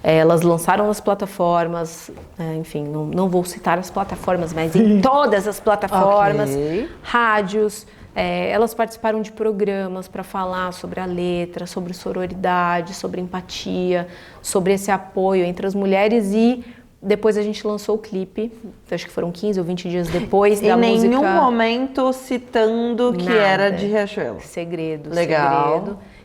Elas lançaram nas plataformas, enfim, não vou citar as plataformas, mas em todas as plataformas, rádios. Elas participaram de programas para falar sobre a letra, sobre sororidade, sobre empatia, sobre esse apoio entre as mulheres, e depois a gente lançou o clipe, acho que foram 15 ou 20 dias depois da música. Em nenhum momento citando que era de Riachuelo. Segredo.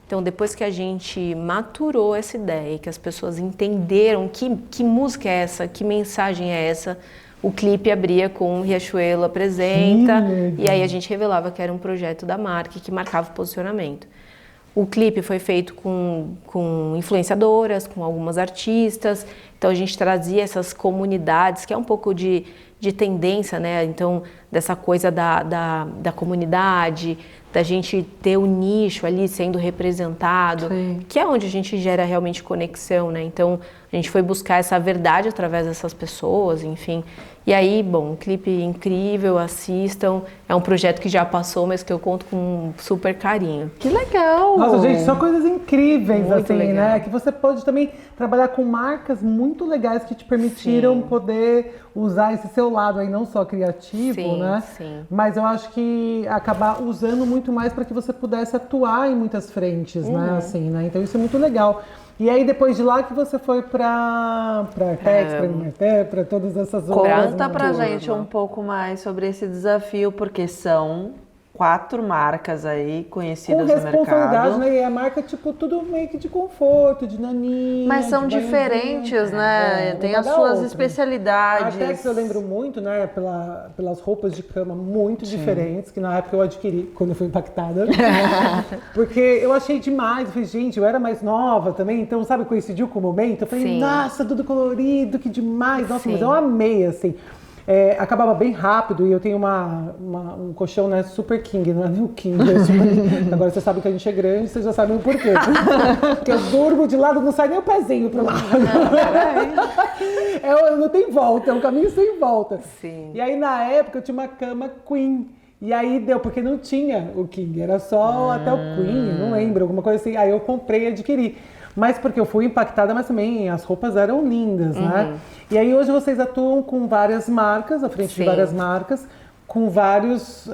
Então, depois que a gente maturou essa ideia, que as pessoas entenderam que música é essa, que mensagem é essa, o clipe abria com Riachuelo Apresenta, e aí a gente revelava que era um projeto da marca que marcava o posicionamento. O clipe foi feito com influenciadoras, com algumas artistas, então a gente trazia essas comunidades, que é um pouco de tendência, né? Então, dessa coisa da comunidade, da gente ter o nicho ali sendo representado, que é onde a gente gera realmente conexão, né? Então, a gente foi buscar essa verdade através dessas pessoas, enfim. E aí, bom, um clipe incrível, assistam. É um projeto que já passou, mas que eu conto com super carinho. Que legal! Nossa, gente, são coisas incríveis, muito assim, legal, né? Que você pode também trabalhar com marcas muito legais que te permitiram poder usar esse seu lado aí, não só criativo, né? Mas eu acho que acabar usando muito mais para que você pudesse atuar em muitas frentes, né? Assim, né? Então isso é muito legal. E aí, depois de lá que você foi pra Tex, pra Marté, pra todas essas outras... Conta pra gente um pouco mais sobre esse desafio, porque são 4 marcas aí conhecidas com no mercado. responsabilidade, né? E a marca, tipo, tudo meio que de conforto, de naninha. Mas são diferentes, né? Tem as suas especialidades. A Artex eu lembro muito, né? Pelas roupas de cama muito diferentes, que na época eu adquiri, quando eu fui impactada. Porque eu achei demais. Eu falei, gente, eu era mais nova também, então, sabe, coincidiu com o momento. Eu falei, nossa, tudo colorido, que demais. Nossa, mas eu amei, assim. Acabava bem rápido e eu tenho um colchão, né, super king, não é nem o king. Agora você sabe que a gente é grande, vocês já sabem o porquê. Porque eu durmo de lado, não sai nem o pezinho pro lado. Não tem volta, é um caminho sem volta. Sim. E aí na época eu tinha uma cama queen. E aí deu, porque não tinha o king, era só até o queen, não lembro, alguma coisa assim. Aí eu comprei e adquiri. Mas porque eu fui impactada, mas também as roupas eram lindas, né? E aí hoje vocês atuam com várias marcas, à frente de várias marcas, com vários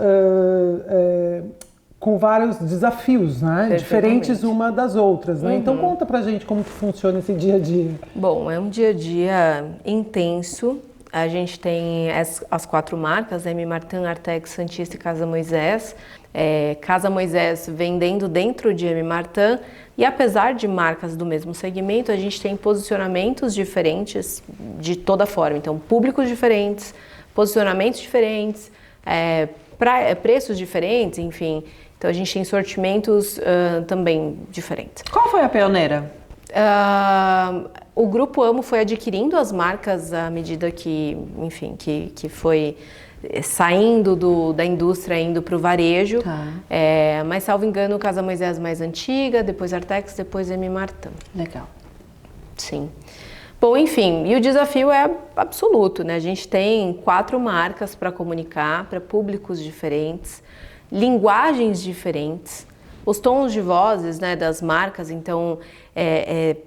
desafios, né? Diferentes uma das outras, né? Então conta pra gente como que funciona esse dia a dia. Bom, é um dia a dia intenso. A gente tem as 4 marcas, M. Martin, Artex, Santista e Casa Moisés. Casa Moisés vendendo dentro de M. Martin. E apesar de marcas do mesmo segmento, a gente tem posicionamentos diferentes de toda forma. Então, públicos diferentes, posicionamentos diferentes, preços diferentes, enfim. Então, a gente tem sortimentos também diferentes. Qual foi a pioneira? O Grupo Amo foi adquirindo as marcas à medida que, enfim, que foi saindo da indústria, indo para o varejo. Mas, salvo engano, Casa Moisés mais antiga, depois Artex, depois M. Martin. Legal. Sim. Bom, enfim, e o desafio é absoluto, né? A gente tem 4 marcas para comunicar, para públicos diferentes, linguagens diferentes, os tons de vozes, né, das marcas, então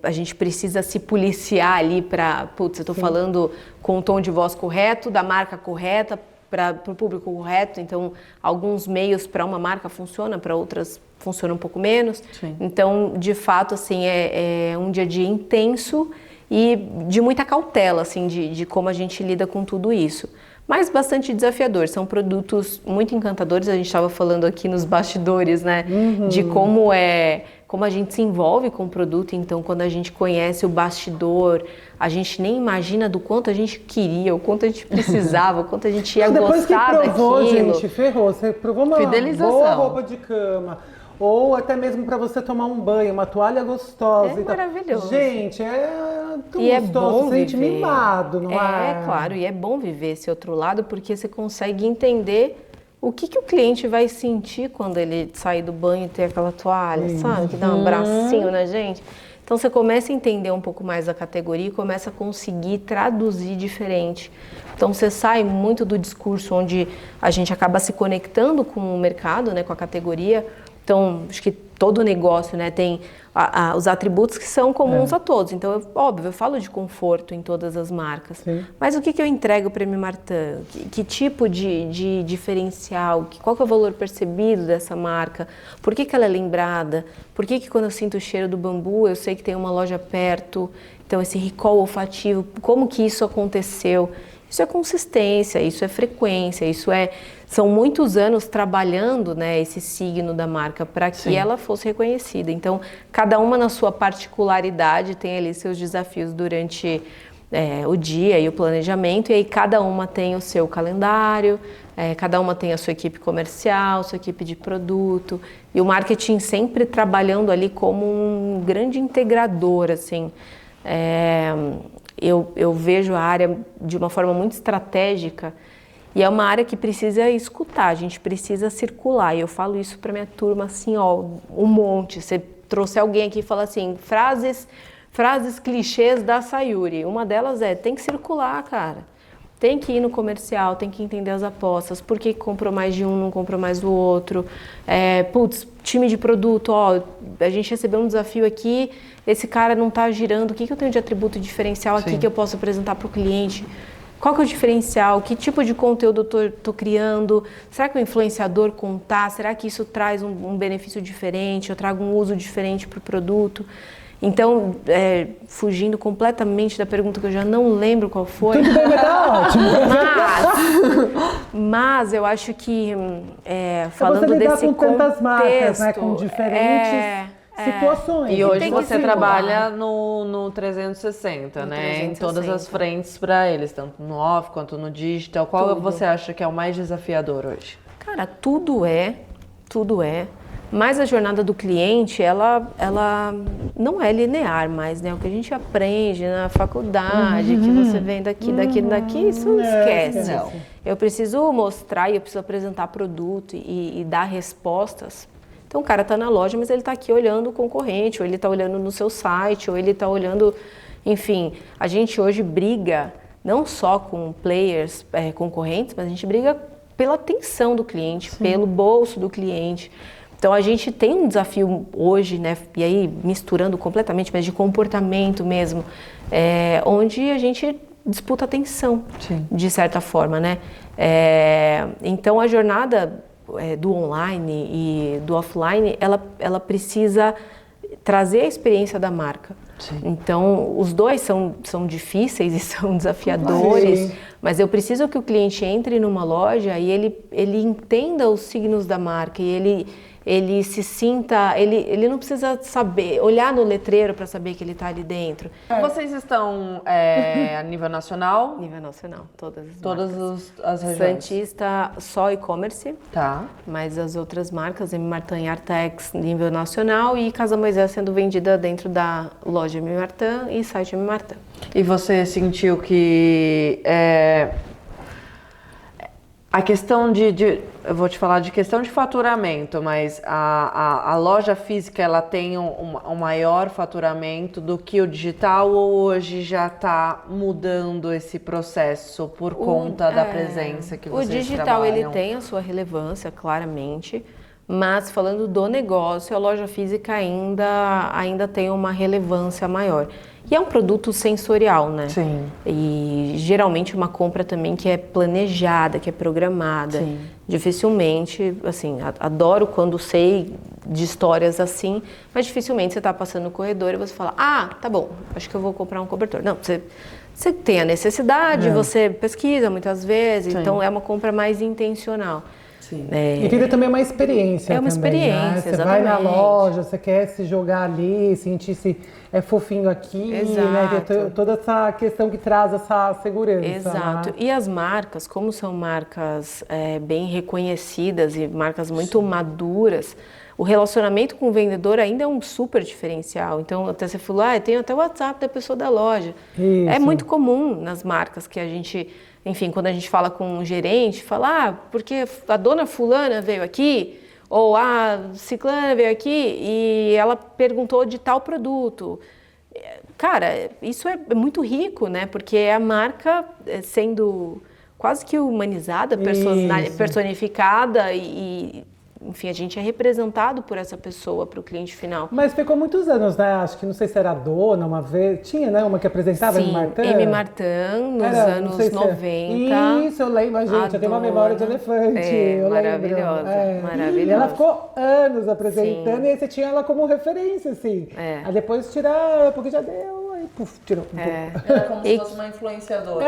a gente precisa se policiar ali para, eu estou falando com o tom de voz correto, da marca correta, para o público correto, então alguns meios para uma marca funcionam, para outras funcionam um pouco menos. Sim. Então, de fato, assim, é um dia a dia intenso e de muita cautela, assim, de como a gente lida com tudo isso. Mas bastante desafiador, são produtos muito encantadores, a gente estava falando aqui nos bastidores, né, de como a gente se envolve com o produto, então quando a gente conhece o bastidor, a gente nem imagina do quanto a gente queria, o quanto a gente precisava, o quanto a gente ia gostar daquilo. Depois que provou, gente, ferrou, você provou uma boa roupa de cama. Ou até mesmo para você tomar um banho, uma toalha gostosa. É maravilhoso. Gente, é tão e gostoso, é bom você sente viver. mimado, não é? É, claro, e é bom viver esse outro lado, porque você consegue entender o que o cliente vai sentir quando ele sair do banho e ter aquela toalha, sabe? Que dá um abracinho na gente. Então você começa a entender um pouco mais a categoria e começa a conseguir traduzir diferente. Então você sai muito do discurso onde a gente acaba se conectando com o mercado, né, com a categoria. Então, acho que todo negócio, né, tem os atributos que são comuns a todos. Então, óbvio, eu falo de conforto em todas as marcas. Sim. Mas o que eu entrego para a M. Martin? Que tipo de diferencial? Qual que é o valor percebido dessa marca? Por que ela é lembrada? Por que quando eu sinto o cheiro do bambu, eu sei que tem uma loja perto? Então, esse recall olfativo, como que isso aconteceu? Isso é consistência, isso é frequência, são muitos anos trabalhando, né, esse signo da marca para que ela fosse reconhecida. Então, cada uma na sua particularidade tem ali seus desafios durante o dia e o planejamento, e aí cada uma tem o seu calendário, cada uma tem a sua equipe comercial, sua equipe de produto, e o marketing sempre trabalhando ali como um grande integrador, assim. Eu vejo a área de uma forma muito estratégica e é uma área que precisa escutar, a gente precisa circular. E eu falo isso para minha turma assim, ó, um monte. Você trouxe alguém aqui e fala assim, frases clichês da Sayuri. Uma delas tem que circular, cara. Tem que ir no comercial, tem que entender as apostas, por que comprou mais de um, não comprou mais do outro. Time de produto, ó, a gente recebeu um desafio aqui, esse cara não está girando, o que eu tenho de atributo diferencial aqui que eu posso apresentar para o cliente? Qual que é o diferencial? Que tipo de conteúdo eu estou criando? Será que o influenciador contar? Será que isso traz um benefício diferente? Eu trago um uso diferente para o produto? Então, fugindo completamente da pergunta que eu já não lembro qual foi. Tudo bem, mas tá ótimo. Mas eu acho que falando você lidar desse com contexto, tantas marcas, né, com diferentes situações. E hoje tem que você se trabalha no 360, né? 360. Em todas as frentes para eles, tanto no off quanto no digital. Qual você acha que é o mais desafiador hoje? Cara, tudo é. Mas a jornada do cliente, ela não é linear mais, né? O que a gente aprende na faculdade, que você vem daqui, isso esquece. Não. Eu preciso mostrar e eu preciso apresentar produto e dar respostas. Então o cara está na loja, mas ele está aqui olhando o concorrente, ou ele está olhando no seu site, ou ele está olhando... Enfim, a gente hoje briga não só com players concorrentes, mas a gente briga pela atenção do cliente, pelo bolso do cliente. Então a gente tem um desafio hoje, né, e aí misturando completamente, mas de comportamento mesmo, onde a gente disputa atenção, de certa forma, né? Então a jornada do online e do offline, ela precisa trazer a experiência da marca. Sim. Então os dois são difíceis e são desafiadores, Sim. mas eu preciso que o cliente entre numa loja e ele entenda os signos da marca e ele se sinta, ele não precisa saber, olhar no letreiro para saber que ele está ali dentro. Vocês estão a nível nacional? Nível nacional, todas Todas as regiões? Santista, só e-commerce, Tá. mas as outras marcas, M. Martin e Artex, nível nacional, e Casa Moisés sendo vendida dentro da loja M. Martin e site M. Martin. E você sentiu que a questão eu vou te falar de questão de faturamento, mas a loja física ela tem um maior faturamento do que o digital, ou hoje já está mudando esse processo por conta da presença que vocês O digital trabalham? ele tem a sua relevância, claramente, mas falando do negócio, a loja física ainda tem uma relevância maior. E é um produto sensorial, né? Sim. E geralmente uma compra também que é planejada, que é programada. Sim. Dificilmente, assim, adoro quando sei de histórias assim, mas dificilmente você está passando no corredor e você fala, tá bom, acho que eu vou comprar um cobertor. Não, você tem a necessidade, você pesquisa muitas vezes, então é uma compra mais intencional. Sim. E vida também é uma experiência. É uma também, experiência, né? Você exatamente. vai na loja, você quer se jogar ali, sentir se é fofinho aqui, né? Tem toda essa questão que traz essa segurança. Exato. Né? E as marcas, como são marcas bem reconhecidas e marcas muito maduras, o relacionamento com o vendedor ainda é um super diferencial. Então, até você falou, tem até o WhatsApp da pessoa da loja. Isso. É muito comum nas marcas que a gente... Enfim, quando a gente fala com um gerente, fala, porque a dona fulana veio aqui, ou a ciclana veio aqui e ela perguntou de tal produto. Cara, isso é muito rico, né? Porque é a marca sendo quase que humanizada, personificada e enfim, a gente é representado por essa pessoa para o cliente final. Mas ficou muitos anos, né? Acho que não sei se era a dona uma vez. Tinha, né? Uma que apresentava Sim, M. Martin. M. Martin, nos anos 90. Isso, eu lembro, gente. Eu tenho uma memória de elefante. Maravilhosa, maravilhosa. E ela ficou anos apresentando, e aí você tinha ela como referência, assim. Aí depois tirar, porque já deu, aí tirou. Era como se fosse uma influenciadora.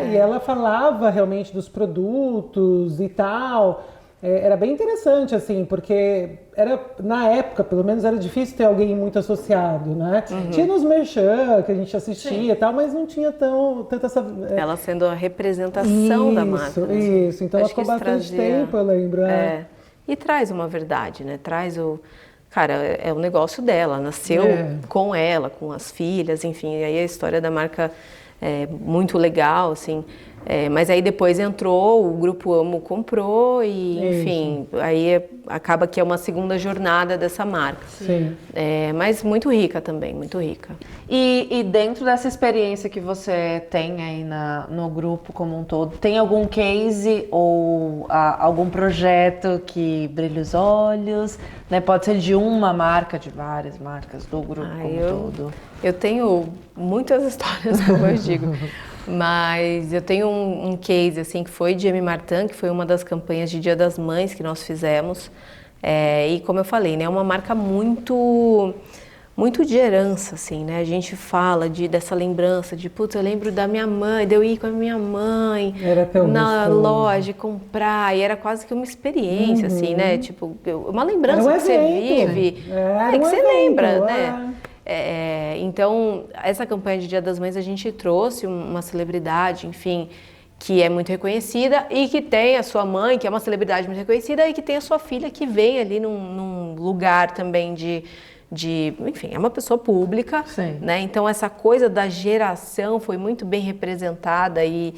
E ela falava realmente dos produtos e tal. Era bem interessante, assim, porque na época, pelo menos, era difícil ter alguém muito associado, né? Tinha nos merchan que a gente assistia e tal, mas não tinha tanta essa... Ela sendo a representação da marca. Isso. Então ela ficou bastante tempo, eu lembro. E traz uma verdade, né? Traz o... Cara, é o negócio dela, nasceu com ela, com as filhas, enfim. E aí a história da marca é muito legal, assim... mas aí depois entrou, o Grupo Amo comprou e, enfim, aí acaba que é uma segunda jornada dessa marca. Sim. Mas muito rica também, muito rica. E dentro dessa experiência que você tem aí no grupo como um todo, tem algum case ou algum projeto que brilha os olhos? Né? Pode ser de uma marca, de várias marcas do grupo como um todo. Eu tenho muitas histórias, como eu digo. Mas eu tenho um case assim que foi de M. Martin, que foi uma das campanhas de Dia das Mães que nós fizemos. E como eu falei, né, é uma marca muito muito de herança, assim, né? A gente fala dessa lembrança de, putz, eu lembro da minha mãe, de eu ir com a minha mãe na loja comprar, e era quase que uma experiência, assim, né? Tipo, uma lembrança que você vive, que você lembra, né? Então, essa campanha de Dia das Mães, a gente trouxe uma celebridade, enfim, que é muito reconhecida e que tem a sua mãe, que é uma celebridade muito reconhecida, e que tem a sua filha que vem ali num lugar também enfim, é uma pessoa pública, né? Então essa coisa da geração foi muito bem representada e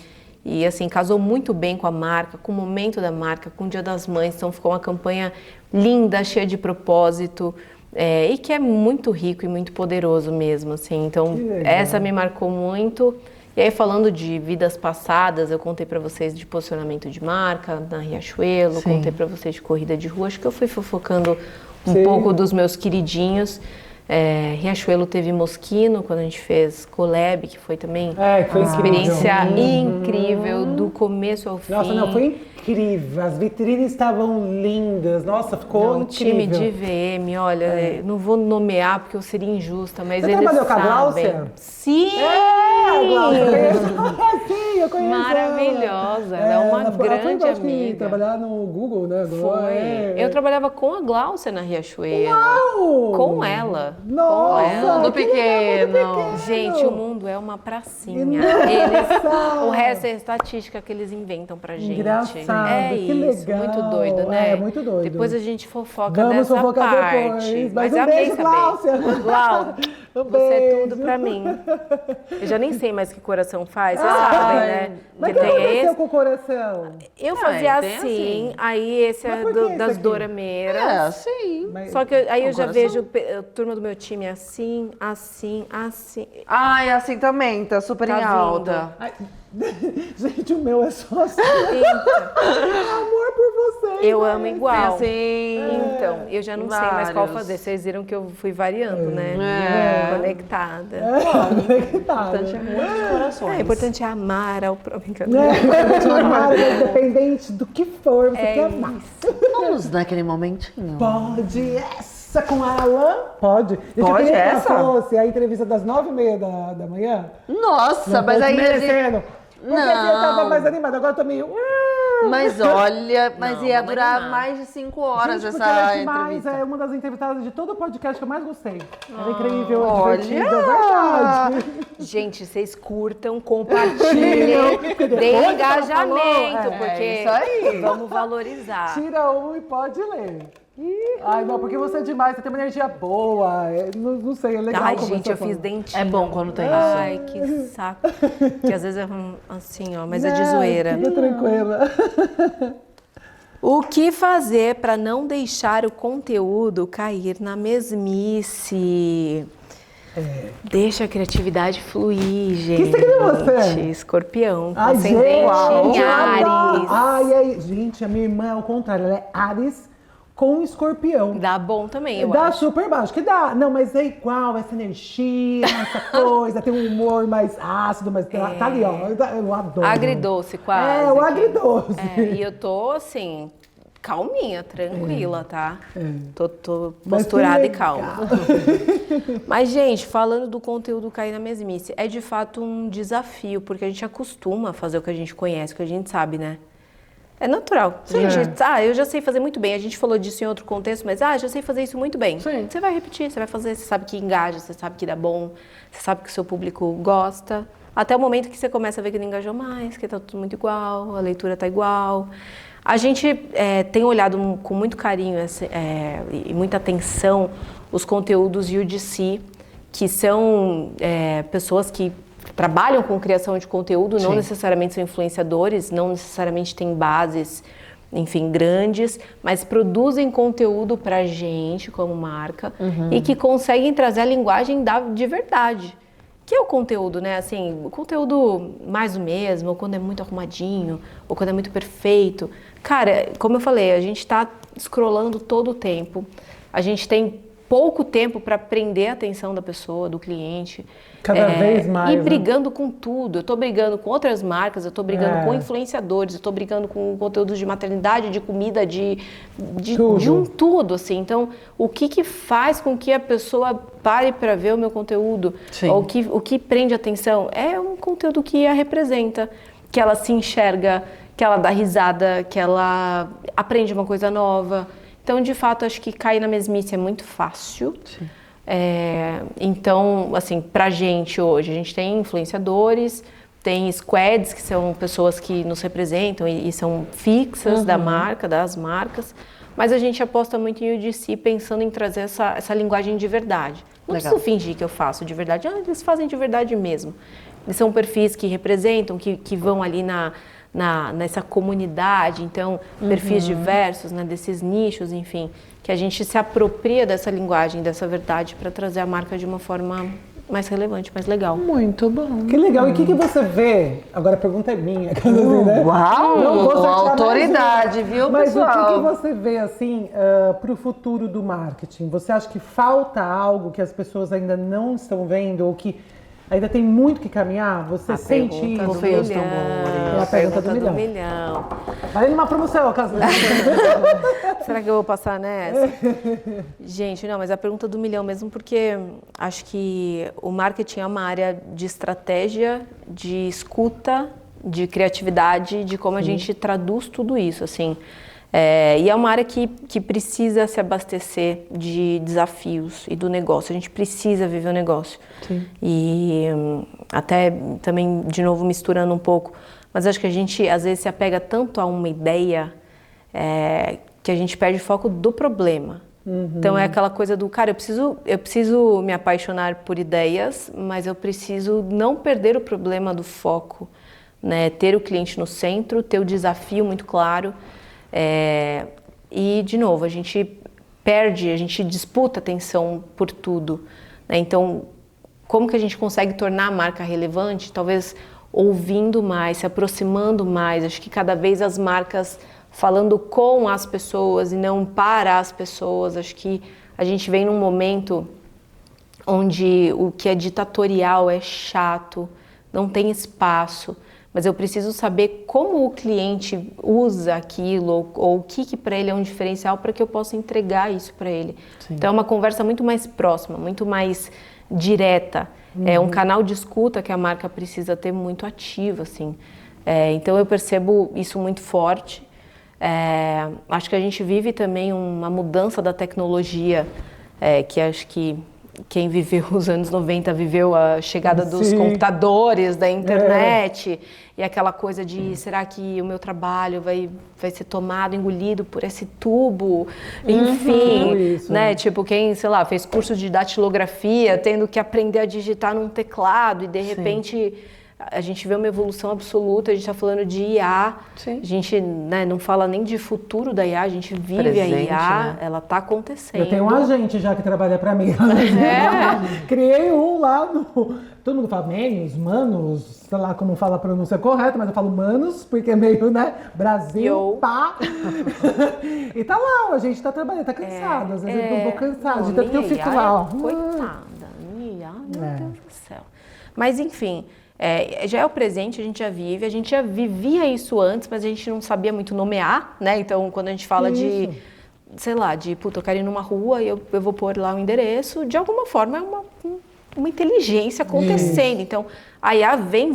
assim, casou muito bem com a marca, com o momento da marca, com o Dia das Mães. Então ficou uma campanha linda, cheia de propósito, e que é muito rico e muito poderoso mesmo, assim. Então essa me marcou muito. E aí, falando de vidas passadas, eu contei para vocês de posicionamento de marca na Riachuelo, contei para vocês de corrida de rua. Acho que eu fui fofocando um pouco dos meus queridinhos. Riachuelo teve Moschino, quando a gente fez Collab, que foi também foi uma experiência incrível, do começo ao fim. Nossa, não, foi incrível. As vitrines estavam lindas. Nossa, ficou incrível. O time de VM, olha, não vou nomear porque eu seria injusta, mas Você eles trabalhou sabem. Com a Gláucia? Sim! Sim, eu conheço. Maravilhosa, ela é uma grande amiga. Trabalhar no Google, né? Foi. Eu trabalhava com a Gláucia na Riachuelo. Uau! Com ela. Nossa! Com ela. Mundo pequeno. Gente, o mundo é uma pracinha. O resto é estatística que eles inventam pra gente. Engraçado, que isso, legal. muito doido, né? É, muito doido. Depois a gente fofoca Vamos dessa fofocar parte. Depois. Mas um eu amei beijo, saber. Gláucia. Glau, você é beijo. tudo pra mim. Eu já nem sei mais que coração faz, vocês sabem, né? Mas o que aconteceu com o coração? Eu fazia assim, aí esse é das dorameiras. Sim. Só que aí eu já vejo a turma do meu time assim, assim, assim. Ai, assim também, tá super em alta. Ai, gente, o meu é só assim. Amor por vocês. Eu amo igual. Assim. Então, eu já não sei mais qual fazer. Vocês viram que eu fui variando, né? Conectada. Conectada. Importante é muitos corações. É importante amar ao próprio. Independente do que for, você quer amar. Vamos naquele momentinho. Pode essa com a Alan? Pode. Pode essa? Se fosse a entrevista das 9h30 da manhã. Nossa, Não, mas aí... merecendo. Porque assim, eu tava mais animada, agora eu tô meio... Mas olha, ia vamos durar animar. mais de 5 horas Gente, porque essa ela é demais, entrevista. é uma das entrevistadas de todo o podcast que eu mais gostei. Era incrível, olha! divertida, verdade. Gente, vocês curtam, compartilhem, deem engajamento, É porque isso aí. vamos valorizar. Tira um e pode ler. Ai, não, porque você é demais, você tem uma energia boa. Não sei, é legal. Ai, como gente, você eu fiz fala. dentinho. É bom quando tem isso. Ai, que saco. Que às vezes é assim, ó, mas é de zoeira. Fica tranquila. O que fazer para não deixar o conteúdo cair na mesmice? Deixa a criatividade fluir, gente. Que signo é você? Escorpião, com Ai, ascendente gente, em Áries. Ai, ai, gente, a minha irmã é ao contrário, ela é Áries com Escorpião. Dá bom também, eu Dá acho. super baixo, que dá. Não, mas é igual, essa energia, essa coisa, tem um humor mais ácido, mas tá ali, ó. Eu adoro. Agridoce, quase. É, o agridoce. E eu tô, assim, calminha, tranquila, tá? Tô Mas posturada que e calma. Mas, gente, falando do conteúdo cair na mesmice, é de fato um desafio, porque a gente acostuma a fazer o que a gente conhece, o que a gente sabe, né? É natural. Eu já sei fazer muito bem. A gente falou disso em outro contexto, mas já sei fazer isso muito bem. Sim. Você vai repetir, você vai fazer, você sabe que engaja, você sabe que dá bom, você sabe que o seu público gosta. Até o momento que você começa a ver que não engajou mais, que tá tudo muito igual, a leitura tá igual. A gente tem olhado com muito carinho e muita atenção os conteúdos UGC, que são pessoas que trabalham com criação de conteúdo, não necessariamente são influenciadores, não necessariamente têm bases, enfim, grandes, mas produzem conteúdo pra gente como marca e que conseguem trazer a linguagem de verdade. Que é o conteúdo, né? Assim, o conteúdo mais o mesmo, ou quando é muito arrumadinho, ou quando é muito perfeito. Cara, como eu falei, a gente tá scrollando todo o tempo. A gente tem pouco tempo para prender a atenção da pessoa, do cliente. Cada vez mais. E brigando com tudo. Eu estou brigando com outras marcas, eu estou brigando com influenciadores, eu estou brigando com conteúdos de maternidade, de comida, de tudo, assim. Então, o que faz com que a pessoa pare para ver o meu conteúdo? Sim. Ou o que prende a atenção? É um conteúdo que a representa, que ela se enxerga, que ela dá risada, que ela aprende uma coisa nova. Então, de fato, acho que cair na mesmice é muito fácil. Sim. Então, assim, pra gente hoje, a gente tem influenciadores, tem squads, que são pessoas que nos representam e são fixas da marca, das marcas, mas a gente aposta muito em UGC pensando em trazer essa linguagem de verdade. Não preciso fingir que eu faço de verdade, eles fazem de verdade mesmo. Eles são perfis que representam, que vão ali nessa comunidade, então perfis diversos, né, desses nichos, enfim, que a gente se apropria dessa linguagem, dessa verdade para trazer a marca de uma forma mais relevante, mais legal. Muito bom. Que legal. E o que você vê? Agora a pergunta é minha. Né? Uau! Não vou sortear Autoridade, mais uma. viu, Mas pessoal? o que você vê, assim, para o futuro do marketing? Você acha que falta algo que as pessoas ainda não estão vendo ou que ainda tem muito que caminhar? Você sente isso? É a pergunta do milhão. Vai numa promoção, caso. Será que eu vou passar nessa? Gente, não, mas a pergunta do milhão mesmo, porque acho que o marketing é uma área de estratégia, de escuta, de criatividade, de como a gente traduz tudo isso, assim. E é uma área que precisa se abastecer de desafios e do negócio. A gente precisa viver o negócio. Sim. E até também, de novo, misturando um pouco, mas acho que a gente, às vezes, se apega tanto a uma ideia que a gente perde o foco do problema. Então, é aquela coisa do, cara, eu preciso me apaixonar por ideias, mas eu preciso não perder o problema do foco, né? Ter o cliente no centro, ter o desafio muito claro. E, de novo, a gente disputa atenção por tudo, né? Então, como que a gente consegue tornar a marca relevante? Talvez ouvindo mais, se aproximando mais. Acho que cada vez as marcas falando com as pessoas e não para as pessoas. Acho que a gente vem num momento onde o que é ditatorial é chato, não tem espaço. Mas eu preciso saber como o cliente usa aquilo ou o que para ele é um diferencial para que eu possa entregar isso para ele. Sim. Então é uma conversa muito mais próxima, muito mais direta. É um canal de escuta que a marca precisa ter muito ativo, assim. Então eu percebo isso muito forte. Acho que a gente vive também uma mudança da tecnologia, que acho que quem viveu os anos 90 viveu a chegada dos computadores, da internet, e aquela coisa de, será que o meu trabalho vai ser tomado, engolido por esse tubo? Enfim, né? Tipo, quem, sei lá, fez curso de datilografia, tendo que aprender a digitar num teclado, e de repente a gente vê uma evolução absoluta, a gente está falando de IA, a gente, né, não fala nem de futuro da IA, a gente vive presente, a IA, né? Ela está acontecendo. Eu tenho um agente já que trabalha para mim. Criei um lá no... Todo mundo fala manos, sei lá como fala a pronúncia correta, mas eu falo manos, porque é meio, né, Brasil, pá. E tá lá, a gente tá trabalhando, tá cansado, às vezes eu tô um pouco cansada, de tanto que eu fico lá, ó. Coitada, minha, meu Deus do céu. Mas enfim... já é o presente, a gente já vivia isso antes, mas a gente não sabia muito nomear, né? Então, quando a gente fala de, sei lá, eu quero ir numa rua e eu vou pôr lá o endereço, de alguma forma é uma inteligência acontecendo. Então, a IA vem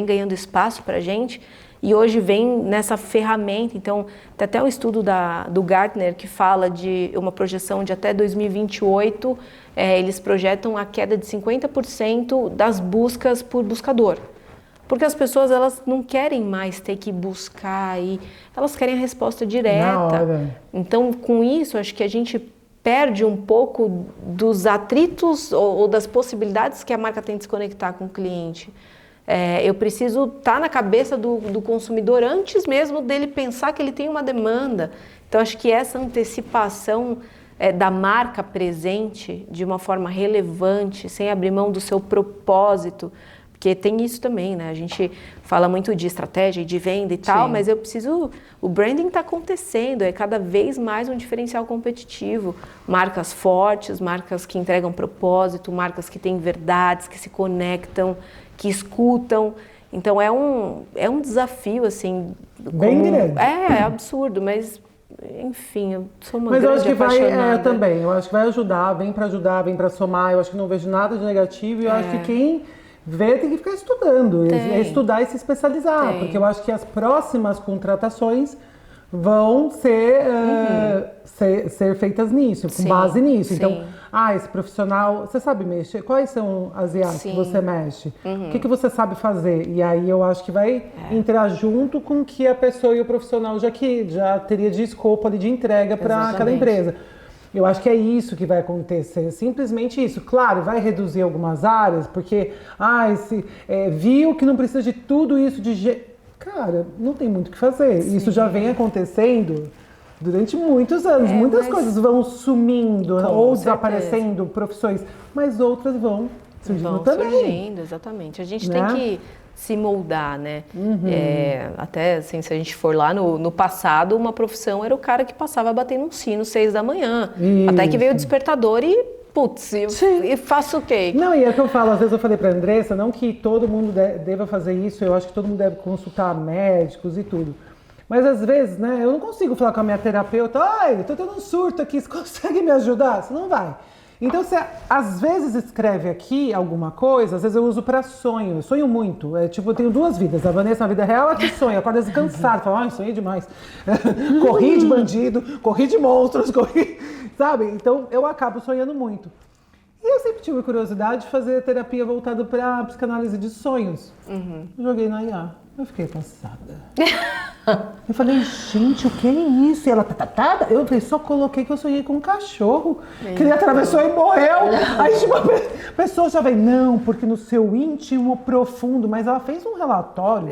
ganhando espaço pra gente, e hoje vem nessa ferramenta. Então, tem até um estudo do Gartner que fala de uma projeção de até 2028, eles projetam a queda de 50% das buscas por buscador. Porque as pessoas, elas não querem mais ter que buscar, e elas querem a resposta direta. Então, com isso, acho que a gente perde um pouco dos atritos ou das possibilidades que a marca tem de se conectar com o cliente. Eu preciso estar na cabeça do consumidor antes mesmo dele pensar que ele tem uma demanda. Então, acho que essa antecipação da marca presente de uma forma relevante, sem abrir mão do seu propósito, Porque tem isso também, né? A gente fala muito de estratégia, de venda e tal, mas o branding está acontecendo, é cada vez mais um diferencial competitivo. Marcas fortes, marcas que entregam propósito, marcas que têm verdades, que se conectam, que escutam. Então é um desafio, assim... Bem grande. É absurdo, mas... Enfim, eu sou uma grande eu acho que apaixonada. eu também, eu acho que vai ajudar, vem para somar, eu acho que não vejo nada de negativo e eu acho que quem vê tem que ficar estudando, estudar e se especializar, porque eu acho que as próximas contratações vão ser feitas nisso, com base nisso. Então, esse profissional, você sabe mexer? Quais são as IAs que você mexe? O que você sabe fazer? E aí eu acho que vai entrar junto com o que a pessoa e o profissional já teria de escopo ali de entrega para aquela empresa. Eu acho que é isso que vai acontecer, simplesmente isso. Claro, vai reduzir algumas áreas, porque viu que não precisa de tudo isso Cara, não tem muito o que fazer. Isso já vem acontecendo durante muitos anos. Muitas coisas vão sumindo ou desaparecendo, profissões, mas outras vão surgindo também. Surgindo, exatamente. A gente tem que se moldar, né? Até assim, se a gente for lá no passado, uma profissão era o cara que passava batendo um sino 6 da manhã. Isso. Até que veio o despertador e e faço o quê? Não, e é o que eu falo, às vezes eu falei pra Andressa, não que todo mundo deva fazer isso, eu acho que todo mundo deve consultar médicos e tudo. Mas às vezes, né, eu não consigo falar com a minha terapeuta, eu tô tendo um surto aqui, você consegue me ajudar? Você não vai. Então, você às vezes escreve aqui alguma coisa, às vezes eu uso pra sonho, eu sonho muito. Eu tenho 2 vidas, a Vanessa na vida real é que sonha, acorda cansada, fala, sonhei demais. Corri de bandido, corri de monstros, sabe? Então, eu acabo sonhando muito. E eu sempre tive curiosidade de fazer terapia voltada pra psicanálise de sonhos. Joguei na IA, eu fiquei passada. Eu falei, gente, o que é isso? E ela, eu falei, só coloquei que eu sonhei com um cachorro, que ele atravessou e morreu. Aí tipo, a pessoa já vem, não, porque no seu íntimo profundo, mas ela fez um relatório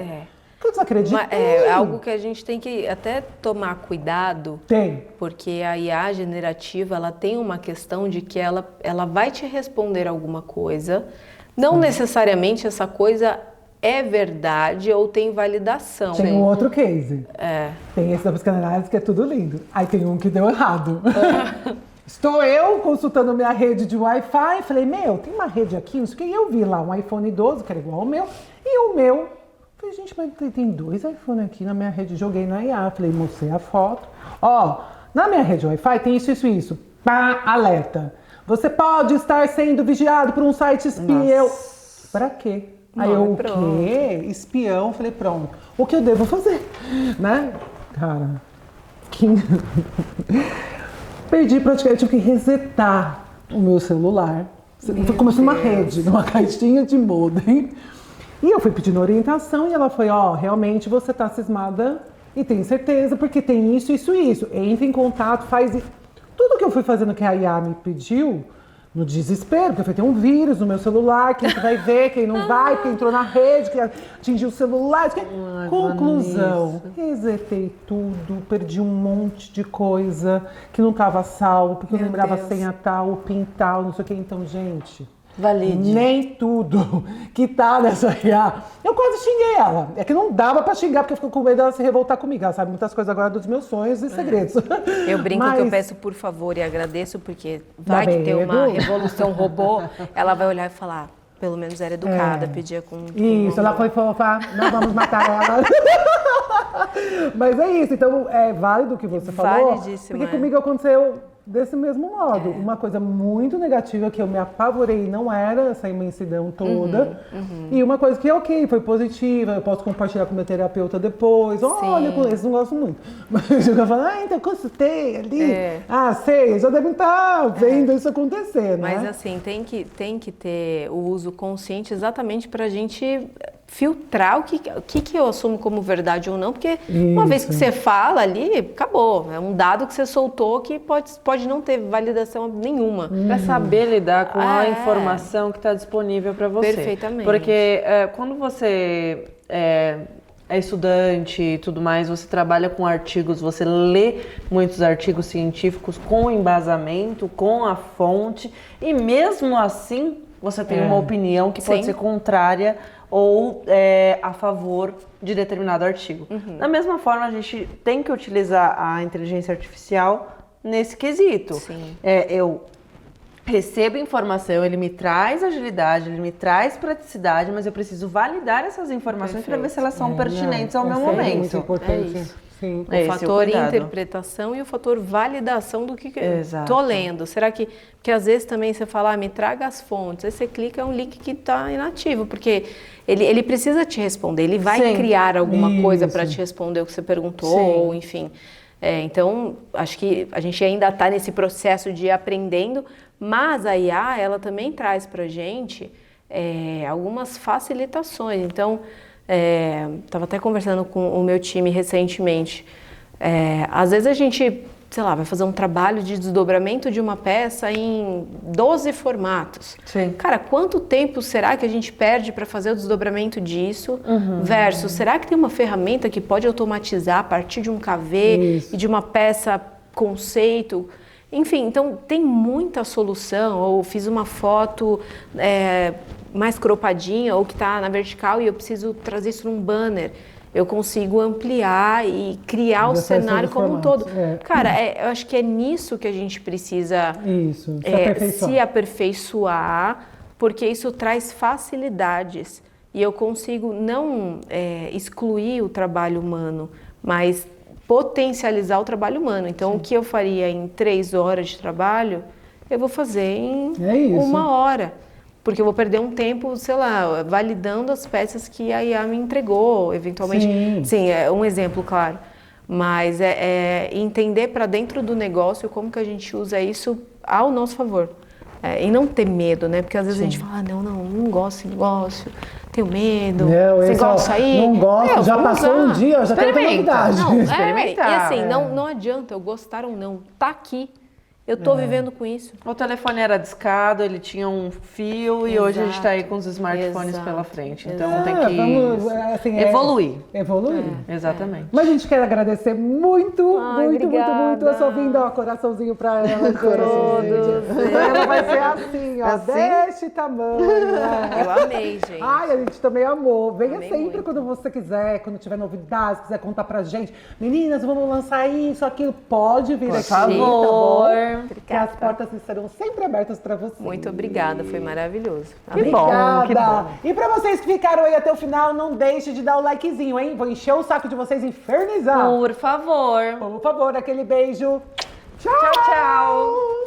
que eu desacreditei. É algo que a gente tem que até tomar cuidado. Tem. Porque a IA generativa, ela tem uma questão de que ela vai te responder alguma coisa, não necessariamente essa coisa é verdade ou tem validação. Tem um outro case. Tem esse da psicanálise que é tudo lindo. Aí tem um que deu errado. Estou eu consultando minha rede de Wi-Fi. Falei, tem uma rede aqui, não sei o que. E eu vi lá um iPhone 12, que era igual ao meu. E o meu... Falei, gente, mas tem 2 iPhones aqui na minha rede. Joguei na IA. Falei, mostrei a foto. Na minha rede Wi-Fi tem isso, isso, isso. Pá, alerta. Você pode estar sendo vigiado por um site espião. Pra quê? Aí o quê? Espião? Falei, pronto. O que eu devo fazer? Né? Cara, perdi praticamente, eu tive que resetar o meu celular. Começou numa rede, numa caixinha de modem. E eu fui pedindo orientação e ela foi, realmente você tá cismada e tem certeza, porque tem isso, isso e isso. Entra em contato, faz isso. Tudo que eu fui fazendo que a IA me pediu, no desespero, porque eu falei, tem um vírus no meu celular, quem que vai ver, quem não vai, porque entrou na rede, que atingiu o celular. Conclusão, resetei tudo, perdi um monte de coisa que não estava salvo, porque eu lembrava a senha tal, o PIN tal, não sei o que. Então, gente, valide. Nem tudo que tá nessa IA. Eu quase xinguei ela. É que não dava pra xingar, porque eu fico com medo dela se revoltar comigo. Ela sabe muitas coisas agora dos meus sonhos e segredos. Eu brinco que eu peço por favor e agradeço, porque vai que tem uma revolução robô, ela vai olhar e falar, pelo menos era educada, pedia com isso, ela foi fofa, não vamos matar ela. Mas é isso, então é válido o que você falou. Validíssimo, porque comigo aconteceu desse mesmo modo. Uma coisa muito negativa que eu me apavorei não era essa imensidão toda. E uma coisa que, ok, foi positiva, eu posso compartilhar com meu terapeuta depois. Olha, eles não gostam muito. Mas eu falo, então consultei ali. Sei, já devem estar vendo isso acontecer, né? Mas assim, tem que ter o uso consciente exatamente pra gente filtrar o que eu assumo como verdade ou não, porque uma vez que você fala ali, acabou. É um dado que você soltou que pode não ter validação nenhuma. Para saber lidar com a informação que está disponível para você. Perfeitamente. Porque quando você é estudante e tudo mais, você trabalha com artigos, você lê muitos artigos científicos com embasamento, com a fonte, e mesmo assim você tem uma opinião que pode ser contrária ou a favor de determinado artigo. Da mesma forma, a gente tem que utilizar a inteligência artificial nesse quesito. Sim. Eu recebo informação, ele me traz agilidade, ele me traz praticidade, mas eu preciso validar essas informações para ver se elas são pertinentes ao meu momento. É muito importante. isso. Sim. O fator interpretação e o fator validação do que tô lendo. Será que... Porque às vezes também você fala, me traga as fontes. Aí você clica, é um link que está inativo, porque ele precisa te responder. Ele vai criar alguma coisa para te responder o que você perguntou, ou enfim. Então, acho que a gente ainda está nesse processo de ir aprendendo, mas a IA, ela também traz para a gente algumas facilitações. Então, estava até conversando com o meu time recentemente. Às vezes a gente, sei lá, vai fazer um trabalho de desdobramento de uma peça em 12 formatos. Sim. Cara, quanto tempo será que a gente perde para fazer o desdobramento disso? Versus, será que tem uma ferramenta que pode automatizar a partir de um KV e de uma peça conceito? Enfim, então tem muita solução. Ou fiz uma foto mais cropadinha ou que está na vertical e eu preciso trazer isso num banner. Eu consigo ampliar e criar o cenário como um todo. Cara, eu acho que é nisso que a gente precisa se aperfeiçoar, porque isso traz facilidades. E eu consigo não excluir o trabalho humano, mas potencializar o trabalho humano. Então, o que eu faria em 3 horas de trabalho, eu vou fazer em 1 hora. Porque eu vou perder um tempo, sei lá, validando as peças que a IA me entregou, eventualmente. Sim, é um exemplo, claro. Mas entender para dentro do negócio como que a gente usa isso ao nosso favor. E não ter medo, né? Porque às vezes a gente fala, não gosto desse negócio, tenho medo, você gosta aí? Não gosto, já passou um dia, já tem outra novidade. Experimentar. E assim, não adianta eu gostar ou não, tá aqui. Eu tô vivendo com isso. O telefone era discado, ele tinha um fio e hoje a gente está aí com os smartphones pela frente. Então tem que evoluir. Evoluir. Exatamente. Mas a gente quer agradecer muito a sua vinda. Ó, coraçãozinho pra ela. Coraçãozinho. Ela vai ser assim, ó, deste tamanho. Eu amei, gente. Ai, a gente também amou. Venha amei sempre muito. quando você quiser, quando tiver novidades, quiser contar pra gente. Meninas, vamos lançar isso, aquilo. Pode vir aqui, tá bom? Que as portas estarão sempre abertas para você. Muito obrigada, foi maravilhoso. Obrigada. Que bom. E para vocês que ficaram aí até o final, não deixe de dar o likezinho, hein? Vou encher o saco de vocês e infernizar. Por favor. Por favor, aquele beijo. Tchau, Tchau, tchau.